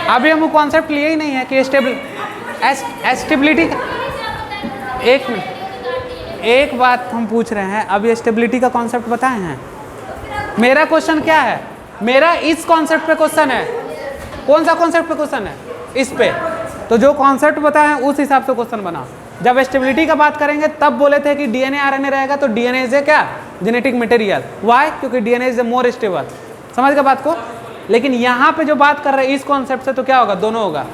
अभी हम कॉन्सेप्ट लिए ही नहीं है कि स्टेबिलिटी। एक मिनट, एक बात हम पूछ रहे हैं, अभी स्टेबिलिटी का कॉन्सेप्ट बताए हैं? मेरा क्वेश्चन क्या है? मेरा इस कॉन्सेप्ट पे क्वेश्चन है। कौन सा कॉन्सेप्ट पे क्वेश्चन है? इस पे। तो जो कॉन्सेप्ट बताए हैं उस हिसाब से क्वेश्चन बना। जब स्टेबिलिटी का बात करेंगे तब बोले थे कि डीएनए आरएनए रहेगा, तो डीएनए इज ए क्या? Genetic material. व्हाई? क्योंकि DNA is a more stable. समझ गए बात को? लेकिन यहाँ पे जो बात कर रहे हैं इस कॉन्सेप्ट से, तो क्या होगा? दोनों होगा,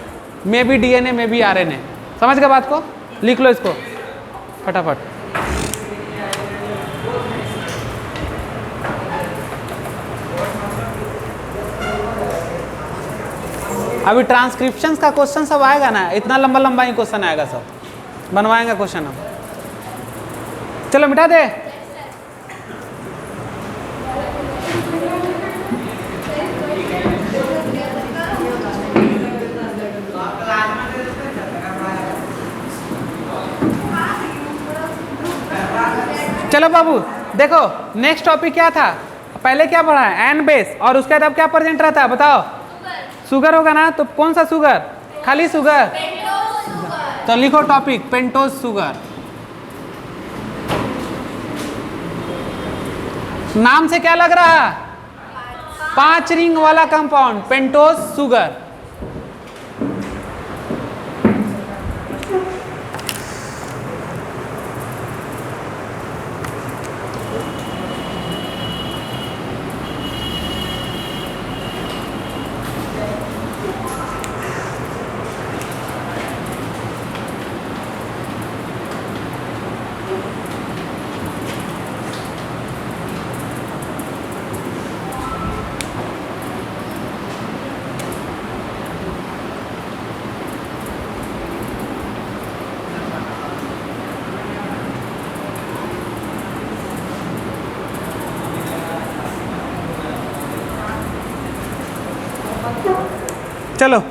may be DNA may be RNA. समझ गए बात को? लिख लो इसको फटाफट। अभी ट्रांसक्रिप्शन का क्वेश्चन सब आएगा ना, इतना लंबा लंबा ही क्वेश्चन आएगा, सब बनवाएंगे क्वेश्चन हम। चलो मिटा दे। चलो बाबू देखो, नेक्स्ट टॉपिक क्या था? पहले क्या पढ़ा है? एन बेस, और उसके बाद अब क्या प्रेजेंट रहता है? बताओ। शुगर होगा ना, तो कौन सा शुगर? खाली शुगर। तो लिखो टॉपिक पेंटोज शुगर। नाम से क्या लग रहा है? 5 रिंग वाला कंपाउंड पेंटोज शुगर। चलो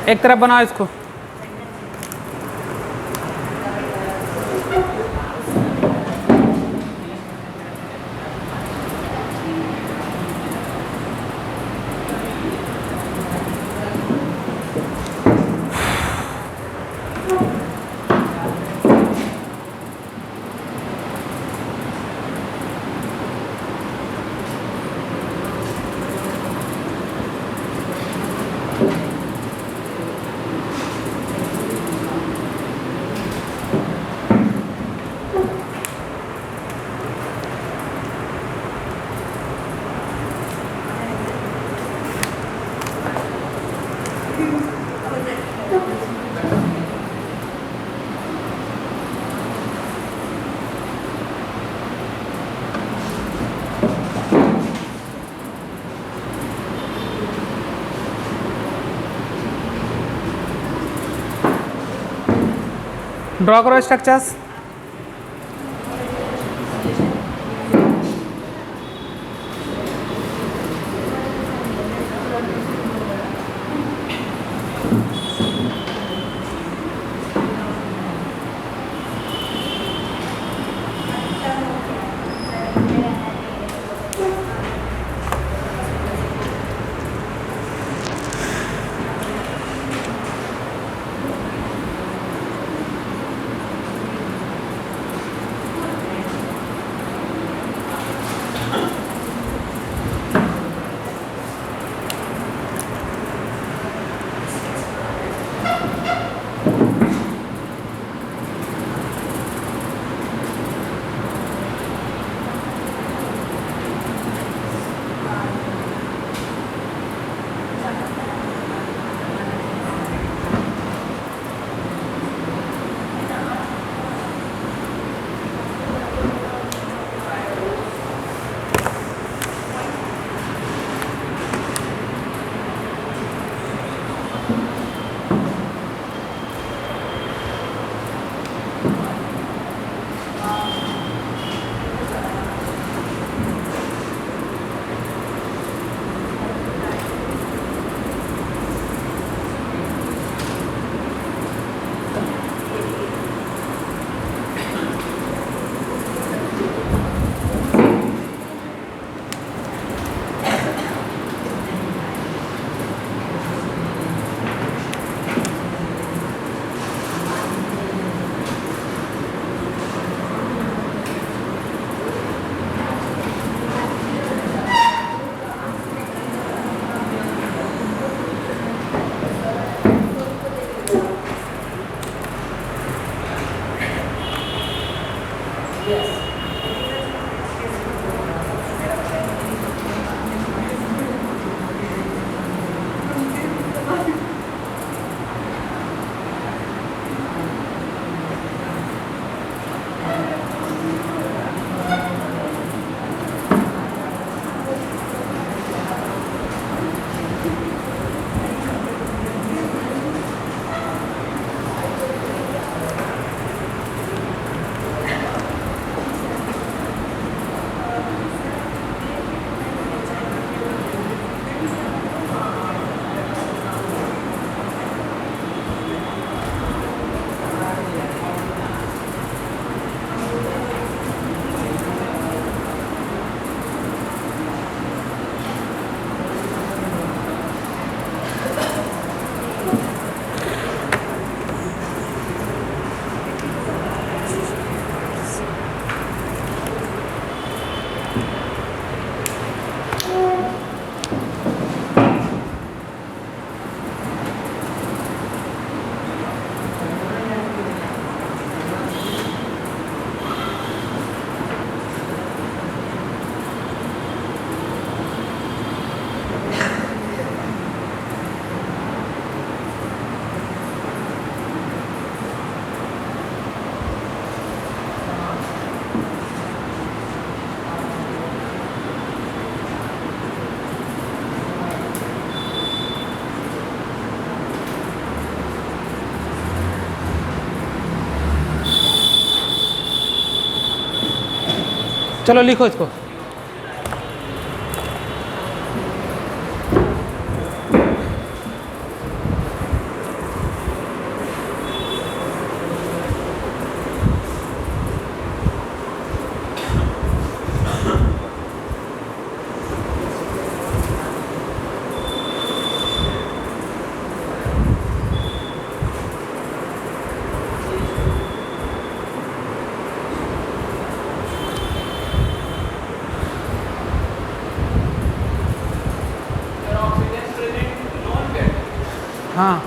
एक तरफ बनाओ इसको। ड्रॉ करो स्ट्रक्चर्स। चलो लिखो इसको। हाँ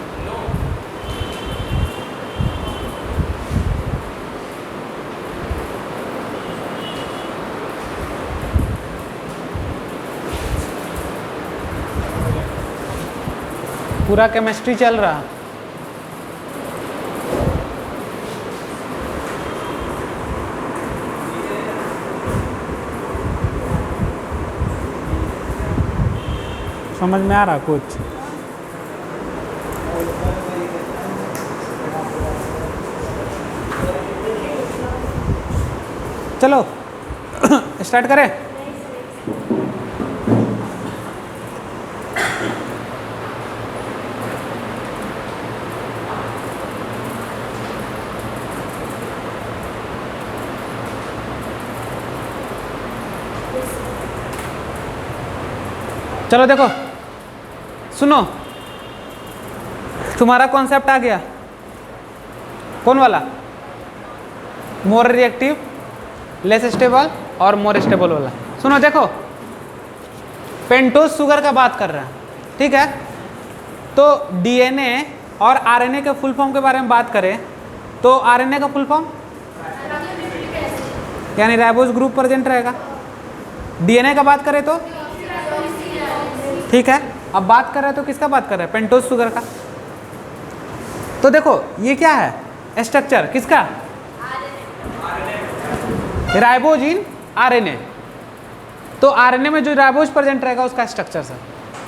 पूरा केमिस्ट्री चल रहा। समझ में आ रहा कुछ? चलो स्टार्ट करें। चलो देखो सुनो, तुम्हारा कॉन्सेप्ट आ गया। कौन वाला? मोर रिएक्टिव, लेस स्टेबल और मोर स्टेबल वाला। सुनो देखो, पेंटोज शुगर का बात कर रहे हैं, ठीक है? तो डीएनए और आरएनए के फुल फॉर्म के बारे में बात करें तो आरएनए का फुल फॉर्म यानी राइबोज ग्रुप प्रेजेंट रहेगा। डीएनए का बात करें तो ठीक है। अब बात कर रहे हैं तो किसका बात कर रहे हैं? पेंटोज शुगर का। तो देखो ये क्या है स्ट्रक्चर किसका? Ribose in RNA. तो आरएनए में जो राइबोज प्रेजेंट रहेगा उसका स्ट्रक्चर सर,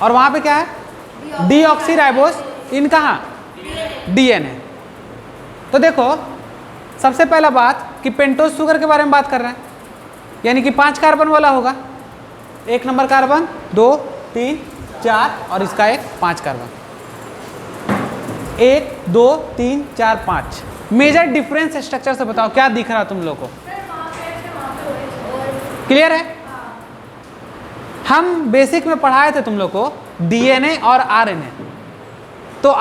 और वहां पे क्या है? डीऑक्सी राइबोज इन कहाँ? डीएनए। तो देखो सबसे पहला बात कि पेंटोज शुगर के बारे में बात कर रहे हैं, यानी कि 5 कार्बन वाला होगा। 1 नंबर कार्बन, 2 3 4 और इसका एक 5 कार्बन। 1 2 3 4 5। मेजर डिफरेंस स्ट्रक्चर से बताओ क्या दिख रहा तुम लोग को? क्लियर है? हम बेसिक में पढ़ाए थे तुम लोग को डीएनए और आरएनए। तो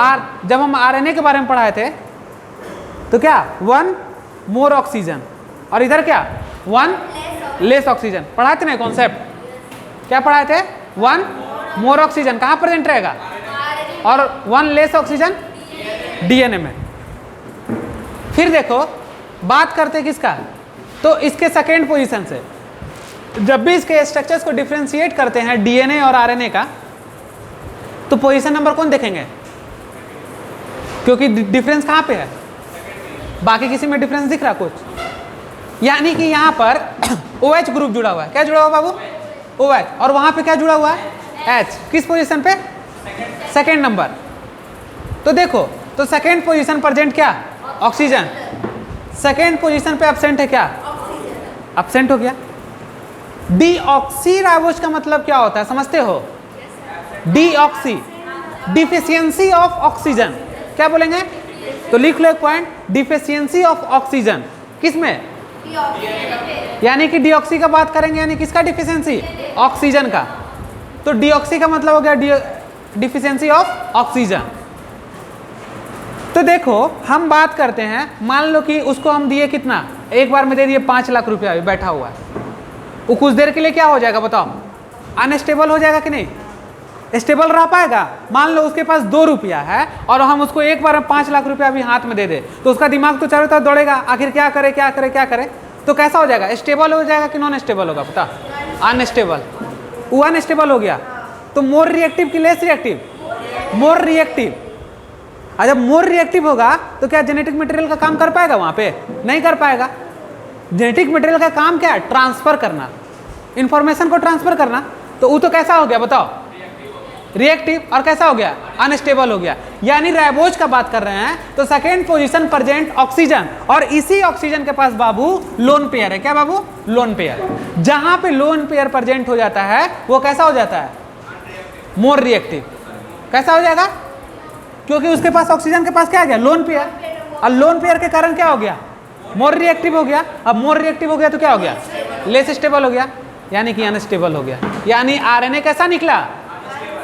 जब हम आरएनए के बारे में पढ़ाए थे तो क्या 1 मोर ऑक्सीजन और इधर क्या 1 लेस ऑक्सीजन पढ़ाए थे ना कॉन्सेप्ट? क्या पढ़ाए थे? 1 मोर ऑक्सीजन कहाँ प्रेजेंट रहेगा और 1 लेस ऑक्सीजन डीएनए में। फिर देखो बात करते किसका? तो तो इसके सेकेंड पोजीशन से जब भी इसके स्ट्रक्चर्स को डिफ्रेंशिएट करते हैं डीएनए और आरएनए का, तो पोजीशन नंबर कौन देखेंगे? क्योंकि डिफरेंस कहाँ पे है? बाकी किसी में डिफरेंस दिख रहा कुछ? यानी कि यहाँ पर OH ग्रुप जुड़ा हुआ है। क्या जुड़ा हुआ बाबू? OH। और वहाँ पे क्या जुड़ा हुआ है? H। किस पोजीशन पे? Second number. तो देखो, तो सेकेंड पोजीशन प्रेजेंट क्या? ऑक्सीजन। सेकेंड पोजीशन पे एब्सेंट है क्या? एब्सेंट हो गया। डीऑक्सी राइबोज का मतलब क्या होता है, समझते हो? Deoxy, deficiency of oxygen. क्या बोलेंगे? तो लिख लो एक पॉइंट, डिफिशियंसी ऑफ ऑक्सीजन। किसमें? यानी कि डीऑक्सी का बात करेंगे, यानी किसका डिफिशियंसी? ऑक्सीजन का। तो डीऑक्सी का मतलब हो गया डिफिशियंसी ऑफ ऑक्सीजन। तो देखो हम बात करते हैं, मान लो कि उसको हम दिए कितना, एक बार में दे दिए 5 लाख रुपया, बैठा हुआ है, वो कुछ देर के लिए क्या हो जाएगा बताओ? अनस्टेबल हो जाएगा कि नहीं? स्टेबल रह पाएगा? मान लो उसके पास 2 रुपया है और हम उसको एक बार में 5 लाख रुपया अभी हाथ में दे दे, तो उसका दिमाग तो चारों तरफ दौड़ेगा, आखिर क्या करे क्या करे क्या करे। तो कैसा हो जाएगा? स्टेबल हो जाएगा कि नॉन स्टेबल होगा? पता, अनस्टेबल। वो अनस्टेबल हो गया। तो मोर रिएक्टिव कि लेस रिएक्टिव? More reactive. और जब मोर रिएक्टिव होगा तो क्या जेनेटिक मटेरियल का काम कर पाएगा? वहाँ पे नहीं कर पाएगा। जेनेटिक मटेरियल का काम क्या है? ट्रांसफर करना, इंफॉर्मेशन को ट्रांसफर करना। तो वो तो कैसा हो गया बताओ? रिएक्टिव। और कैसा हो गया? अनस्टेबल हो गया। यानी राइबोज का बात कर रहे हैं तो सेकेंड पोजीशन प्रेजेंट ऑक्सीजन, और इसी ऑक्सीजन के पास बाबू लोन पेयर है। क्या बाबू? Lone pair. जहां पे लोन पेयर प्रेजेंट हो जाता है वो कैसा हो जाता है? More reactive. कैसा हो जाएगा? क्योंकि उसके पास ऑक्सीजन के पास क्या आ गया? Lone pair. और लोन पेयर के कारण क्या हो गया? मोर रिएक्टिव हो गया। अब मोर रिएक्टिव हो गया तो क्या हो गया? लेस स्टेबल हो गया, यानी कि अनस्टेबल हो गया। यानी आरएनए कैसा निकला?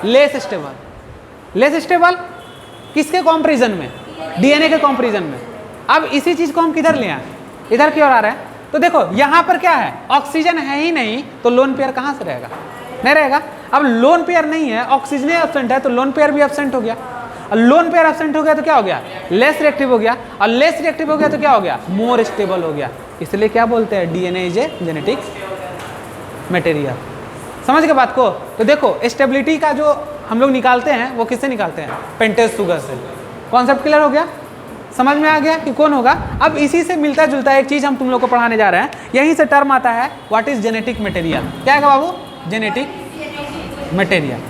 Less stable. लेस स्टेबल किसके कंपैरिजन में? डीएनए के कंपैरिजन में। अब इसी चीज को हम किधर ले आए? इधर की ओर आ रहे हैं। तो देखो यहाँ पर क्या है? ऑक्सीजन है ही नहीं, तो लोन पेयर कहाँ से रहेगा? नहीं रहेगा। अब लोन पेयर नहीं है, ऑक्सीजन एब्सेंट है, तो लोन पेयर भी एब्सेंट हो गया। और लोन पेयर एब्सेंट हो गया तो क्या हो गया? लेस रिएक्टिव हो गया। और लेस रिएक्टिव हो गया तो क्या हो गया? मोर स्टेबल हो गया। इसलिए क्या बोलते हैं? DNA is a genetic material. समझ गए बात को? तो देखो स्टेबिलिटी का जो हम लोग निकालते हैं वो किससे निकालते हैं? पेंटेज शुगर से। कॉन्सेप्ट क्लियर हो गया? समझ में आ गया कि कौन होगा? अब इसी से मिलता जुलता एक चीज हम तुम लोग को पढ़ाने जा रहे हैं, यहीं से टर्म आता है व्हाट इज जेनेटिक मटेरियल। क्या है बाबू? Genetic material.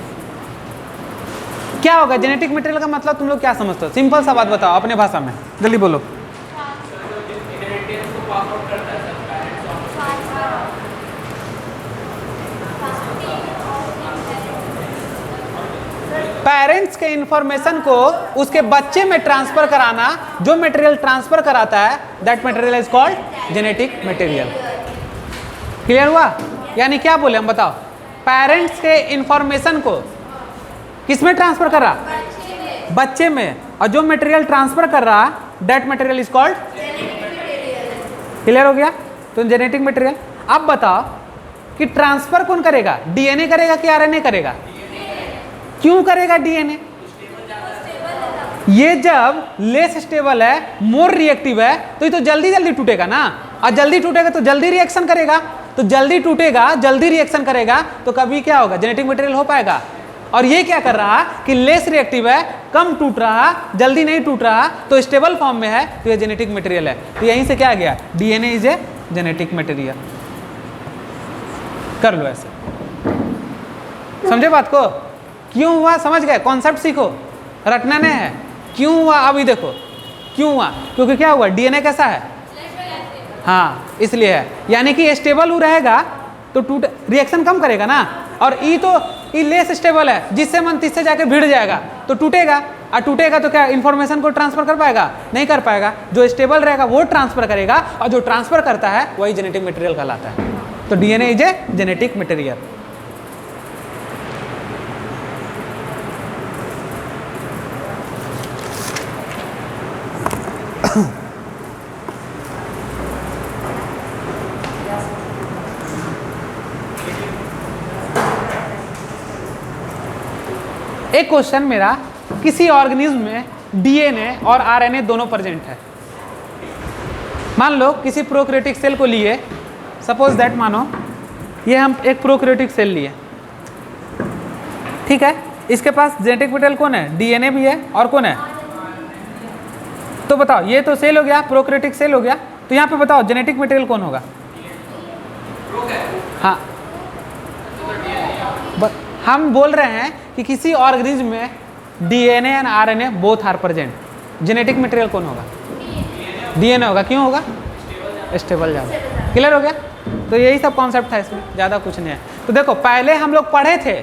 क्या होगा जेनेटिक मटेरियल का मतलब? तुम लोग क्या समझते हो? सिंपल सा बात बताओ अपने भाषा में, जल्दी बोलो। पेरेंट्स के इंफॉर्मेशन को उसके बच्चे में ट्रांसफर कराना, जो मटेरियल ट्रांसफर कराता है that material is called genetic material. Clear हुआ? यानी क्या बोले हम बताओ? पेरेंट्स के इंफॉर्मेशन को किसमें ट्रांसफर कर रहा? बच्चे में। और जो मटेरियल ट्रांसफर कर रहा that material is called. Clear हो गया? तो जेनेटिक मटेरियल। अब बताओ कि ट्रांसफर कौन करेगा? डीएनए करेगा कि आरएनए करेगा? क्यों करेगा डीएनए? ये जब लेस स्टेबल है, मोर रिएक्टिव है, तो ये तो जल्दी जल्दी टूटेगा ना। और जल्दी टूटेगा तो जल्दी रिएक्शन करेगा, तो जल्दी टूटेगा जल्दी रिएक्शन करेगा, तो कभी क्या होगा? जेनेटिक मटेरियल हो पाएगा। और ये क्या कर रहा कि लेस रिएक्टिव है, कम टूट रहा, जल्दी नहीं टूट रहा, तो स्टेबल फॉर्म में है, तो ये जेनेटिक मटेरियल है। तो यहीं से क्या आ गया? DNA is a genetic material. कर लो ऐसे। समझे बात को? क्यों हुआ? समझ गए? कॉन्सेप्ट सीखो, रटना नहीं है। क्यों हुआ? अभी देखो क्यों हुआ। क्योंकि क्या हुआ? डीएनए कैसा है? हाँ, इसलिए है। यानी कि स्टेबल हो रहेगा तो टूट रिएक्शन कम करेगा ना। और ई तो ई लेस स्टेबल है, जिससे मन तिससे जाके भिड़ जाएगा तो टूटेगा। और टूटेगा तो क्या इन्फॉर्मेशन को ट्रांसफर कर पाएगा? नहीं कर पाएगा। जो स्टेबल रहेगा वो ट्रांसफर करेगा, और जो ट्रांसफर करता है वही जेनेटिक मटेरियल कहलाता है। तो DNA is a genetic material. एक क्वेश्चन मेरा, किसी ऑर्गेनिज्म में डीएनए और आरएनए दोनों प्रेजेंट है। मान लो किसी प्रोकैरियोटिक सेल को लिए, सपोज दैट मानो ये हम एक प्रोकैरियोटिक सेल लिए, ठीक है। इसके पास जेनेटिक मटेरियल कौन है, डीएनए भी है और कौन है, तो बताओ ये तो सेल हो गया, प्रोकैरियोटिक सेल हो गया, तो यहाँ पे बताओ जेनेटिक मटेरियल कौन होगा। हाँ, हम बोल रहे हैं कि किसी ऑर्गेनिज्म में DNA and RNA both are present, genetic material कौन होगा, डीएनए होगा। क्यों होगा, स्टेबल ज़्यादा। क्लियर हो गया। तो यही सब कॉन्सेप्ट था इसमें, ज़्यादा कुछ नहीं है। तो देखो पहले हम लोग पढ़े थे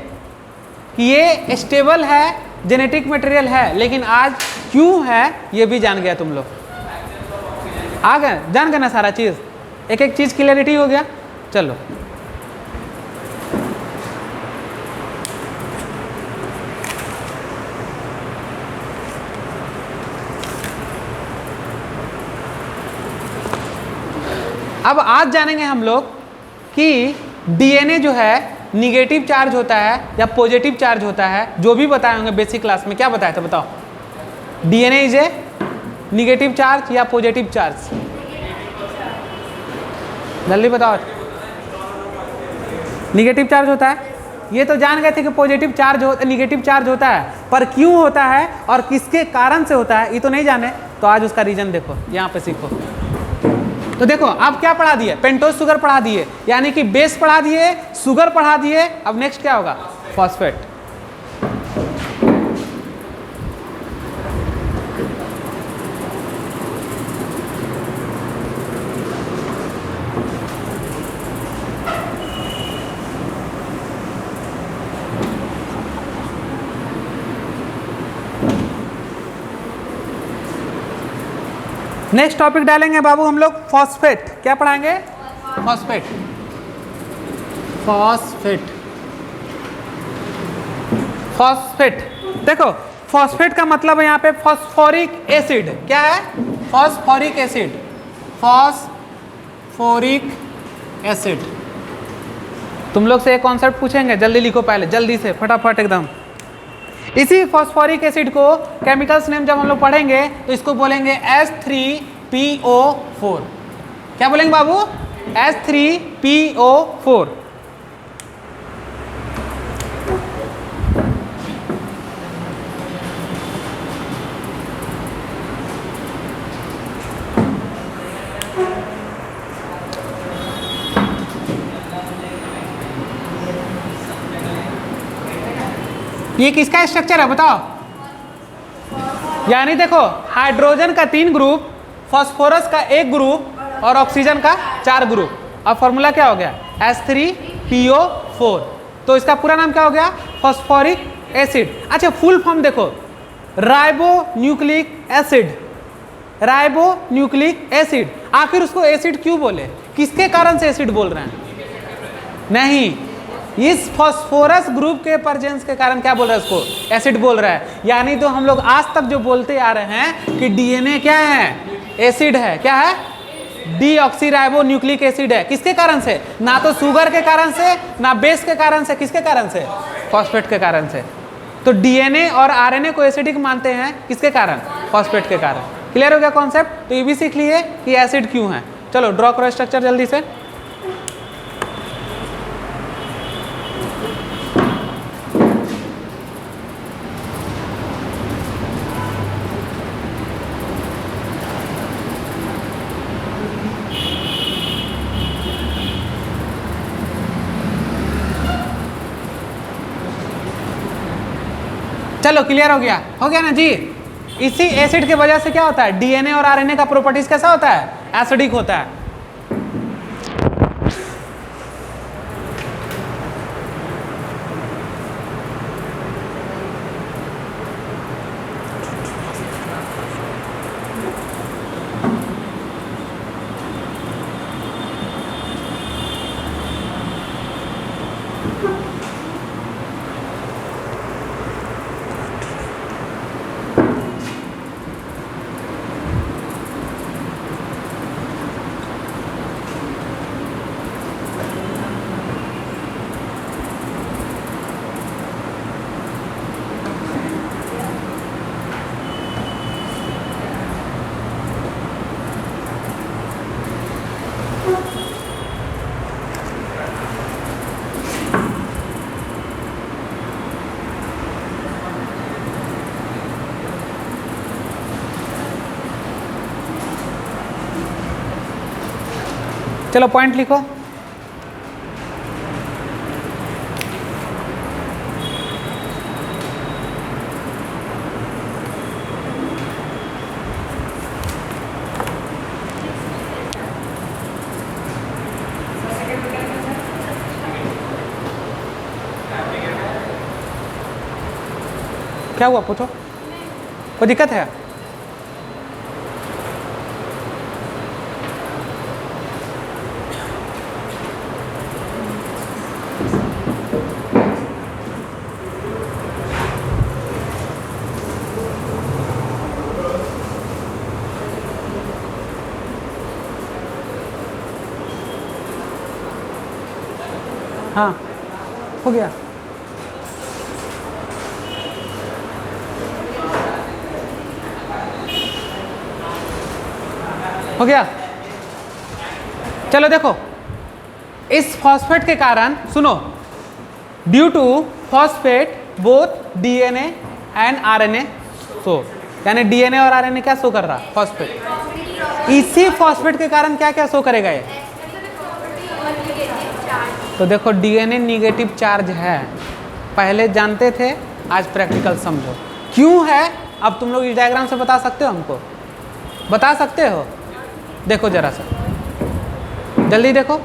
कि ये स्टेबल है, जेनेटिक मटेरियल है, लेकिन आज क्यों है ये भी जान गया तुम लोग, आ गए, जान गए ना सारा चीज़, एक एक चीज़ क्लियरिटी हो गया। चलो अब आज जानेंगे हम लोग कि डीएनए जो है निगेटिव चार्ज होता है या पॉजिटिव चार्ज होता है, जो भी बताए होंगे बेसिक क्लास में। क्या बताया था बताओ, DNA is a negative charge या पॉजिटिव चार्ज, जल्दी बताओ। निगेटिव चार्ज होता है, ये तो जान गए थे कि पॉजिटिव चार्ज निगेटिव चार्ज होता है, पर क्यों होता है और किसके कारण से होता है ये तो नहीं जाने, तो आज उसका रीजन देखो, यहाँ पे सीखो। तो देखो आप क्या पढ़ा दिए, पेंटोज शुगर पढ़ा दिए, यानी कि बेस पढ़ा दिए, शुगर पढ़ा दिए, अब नेक्स्ट क्या होगा, फॉस्फेट। नेक्स्ट टॉपिक डालेंगे बाबू हम लोग फॉस्फेट। क्या पढ़ाएंगे, फॉस्फेट। Phosphate, phosphate. देखो फॉस्फेट का मतलब है यहाँ पे फॉस्फोरिक एसिड। क्या है, फॉस्फोरिक एसिड, फॉस्फोरिक एसिड। तुम लोग से एक कॉन्सेप्ट पूछेंगे, जल्दी लिखो पहले, जल्दी से फटाफट एकदम। इसी फॉस्फोरिक एसिड को केमिकल्स नेम जब हम लोग पढ़ेंगे तो इसको बोलेंगे H3PO4। क्या बोलेंगे बाबू, H3PO4। ये किसका स्ट्रक्चर है बताओ, यानी देखो हाइड्रोजन का 3 ग्रुप, फास्फोरस का 1 ग्रुप और ऑक्सीजन का 4 ग्रुप। अब फॉर्मूला क्या हो गया, H3PO4। तो इसका पूरा नाम क्या हो गया, फॉस्फोरिक एसिड। अच्छा फुल फॉर्म देखो, ribo nucleic acid, ribo nucleic acid. आखिर उसको एसिड क्यों बोले, किसके कारण से एसिड बोल रहे हैं, नहीं, इस फॉस्फोरस ग्रुप के प्रेजेंस के कारण क्या बोल रहा है, उसको एसिड बोल रहा है। यानी तो हम लोग आज तक जो बोलते आ रहे हैं कि डीएनए क्या है, एसिड है। क्या है, डीऑक्सीराइबो न्यूक्लिक एसिड है। किसके कारण से, ना तो शुगर के कारण से, ना बेस के कारण से, किसके कारण से, फॉस्फेट के कारण से। तो डीएनए और आरएनए को एसिडिक मानते हैं, किसके कारण, फॉस्फेट के कारण। क्लियर हो गया कॉन्सेप्ट। तो ये भी सीख लिए कि एसिड क्यों है। चलो ड्रॉ करो स्ट्रक्चर जल्दी से। चलो क्लियर हो गया ना जी। इसी एसिड की वजह से क्या होता है, डीएनए और आरएनए का प्रॉपर्टीज कैसा होता है, एसिडिक होता है। चलो पॉइंट लिखो। क्या हुआ पूछो, कोई दिक्कत है? हाँ हो गया। हो गया। चलो देखो, इस फॉस्फेट के कारण सुनो, due to phosphate both DNA and RNA show, यानी डीएनए और आरएनए क्या शो कर रहा? फॉस्फेट। इसी फॉस्फेट के कारण क्या क्या शो करेगा ये? तो देखो डीएनए निगेटिव चार्ज है, पहले जानते थे, आज प्रैक्टिकल समझो क्यों है। अब तुम लोग इस डायग्राम से बता सकते हो, हमको बता सकते हो? देखो जरा सा जल्दी देखो,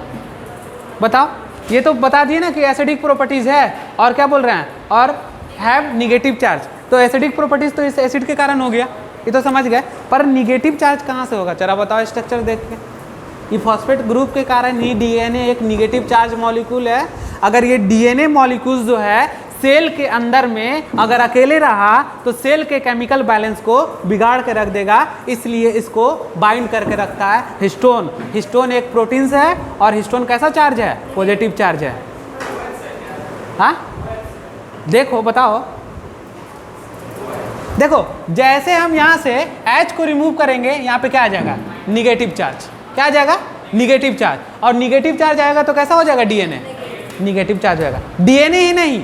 बताओ। ये तो बता दिए ना कि एसिडिक प्रॉपर्टीज है और क्या बोल रहे हैं, और हैव निगेटिव चार्ज। तो एसिडिक प्रॉपर्टीज तो इस एसिड के कारण हो गया, ये तो समझ गए, पर निगेटिव चार्ज कहाँ से होगा? जरा बताओ स्ट्रक्चर देख के। ये फॉस्फेट ग्रुप के कारण ही डीएनए एक निगेटिव चार्ज मॉलिक्यूल है। अगर ये डीएनए मॉलिक्यूल जो है सेल के अंदर में अगर अकेले रहा तो सेल के केमिकल बैलेंस को बिगाड़ के रख देगा, इसलिए इसको बाइंड करके रखता है हिस्टोन। हिस्टोन एक प्रोटीन है और हिस्टोन कैसा चार्ज है? पॉजिटिव चार्ज है। हाँ देखो बताओ, देखो जैसे हम यहाँ से H को रिमूव करेंगे, यहाँ पे क्या आ जाएगा? Negative charge. क्या आ जाएगा? Negative charge. और निगेटिव चार्ज आएगा तो कैसा हो जाएगा? डीएनए निगेटिव चार्ज हो जाएगा। डीएनए ही नहीं,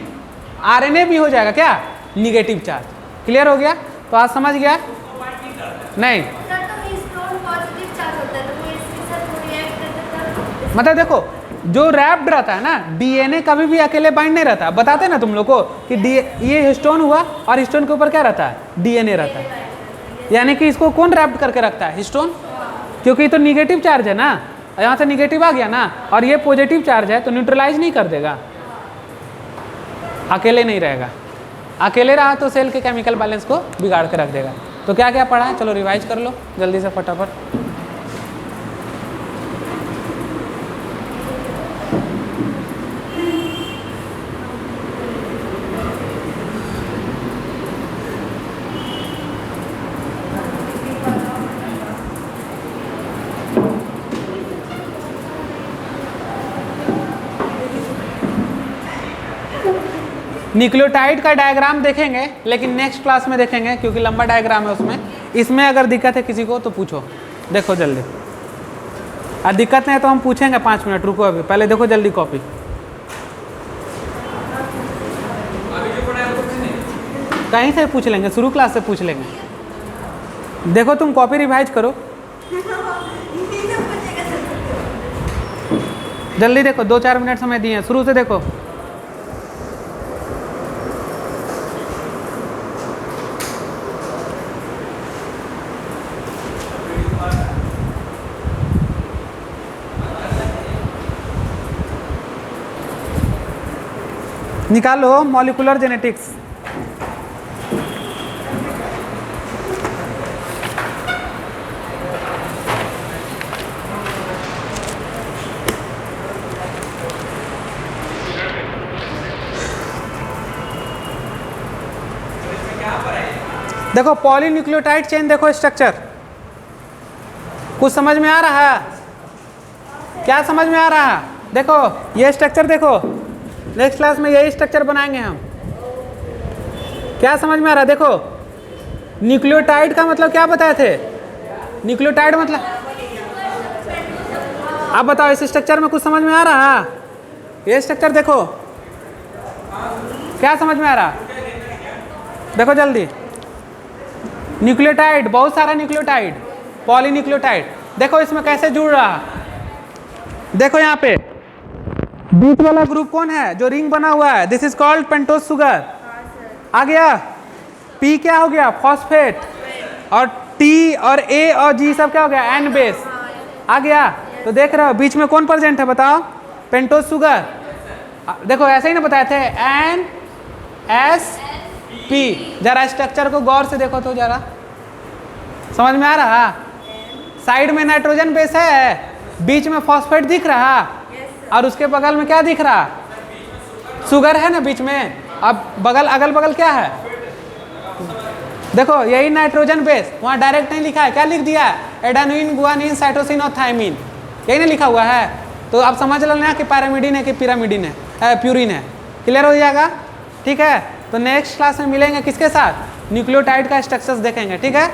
आरएनए भी हो जाएगा क्या? Negative charge. क्लियर हो गया? तो आज समझ गया? नहीं मतलब देखो, जो रैप्ड रहता है ना, डीएनए कभी भी अकेले बाइंड नहीं रहता। बताते ना तुम लोग को कि ये हिस्टोन हुआ और हिस्टोन के ऊपर क्या रहता है? डीएनए रहता है। यानी कि इसको कौन रैप्ड करके रखता है? हिस्टोन, क्योंकि ये तो निगेटिव चार्ज है ना, यहाँ से निगेटिव आ गया ना, और ये पॉजिटिव चार्ज है तो न्यूट्रलाइज नहीं कर देगा, अकेले नहीं रहेगा। अकेले रहा तो सेल के केमिकल बैलेंस को बिगाड़ के रख देगा। तो क्या क्या पढ़ा है, चलो रिवाइज कर लो जल्दी से फटाफट। न्यूक्लियोटाइड का डायग्राम देखेंगे, लेकिन नेक्स्ट क्लास में देखेंगे क्योंकि लंबा डायग्राम है उसमें। इसमें अगर दिक्कत है किसी को तो पूछो, देखो जल्दी। और दिक्कत नहीं है तो हम पूछेंगे 5 मिनट, रुको अभी, पहले देखो जल्दी कॉपी। कहीं से पूछ लेंगे, शुरू क्लास से पूछ लेंगे। देखो तुम कॉपी रिवाइज करो जल्दी, देखो 2-4 मिनट समय दिए हैं, शुरू से देखो। निकालो मॉलिक्यूलर जेनेटिक्स। देखो पॉलीन्यूक्लियोटाइड चेन, देखो स्ट्रक्चर कुछ समझ में आ रहा है? क्या समझ में आ रहा है? देखो ये स्ट्रक्चर देखो, नेक्स्ट क्लास में यही स्ट्रक्चर बनाएंगे हम। क्या समझ में आ रहा है? देखो न्यूक्लियोटाइड का मतलब क्या बताए थे? न्यूक्लियोटाइड मतलब, आप बताओ इस स्ट्रक्चर में कुछ समझ में आ रहा है? ये स्ट्रक्चर देखो, क्या समझ में आ रहा? देखो जल्दी, न्यूक्लियोटाइड, बहुत सारा न्यूक्लियोटाइड, पॉलीन्यूक्लियोटाइड। देखो इसमें कैसे जुड़ रहा, देखो यहाँ पे बीच वाला ग्रुप कौन है जो रिंग बना हुआ है, this is called pentose sugar. आ गया। पी क्या हो गया, फॉस्फेट। और टी और ए और जी सब क्या हो गया, एन बेस। आ गया। तो देख रहे हो बीच में कौन प्रेजेंट है बताओ, पेंटोज शुगर। देखो ऐसे ही ना बताए थे, एन एस पी। जरा स्ट्रक्चर को गौर से देखो तो जरा, समझ में आ रहा। साइड में नाइट्रोजन बेस है, बीच में फॉस्फेट दिख रहा, और उसके बगल में क्या दिख रहा, शुगर है ना बीच में। अब बगल अगल बगल क्या है, देखो यही नाइट्रोजन बेस, वहाँ डायरेक्ट नहीं लिखा है, क्या लिख दिया है, एडेनिन गुआनिन साइटोसिन और थायमिन, यही ना लिखा हुआ है। तो अब समझ लेना कि पैरामिडिन है कि पिरामिडिन है, प्यूरिन है। क्लियर हो जाएगा, ठीक है। तो नेक्स्ट क्लास में मिलेंगे किसके साथ, न्यूक्लियोटाइड का स्ट्रक्चर्स देखेंगे, ठीक है।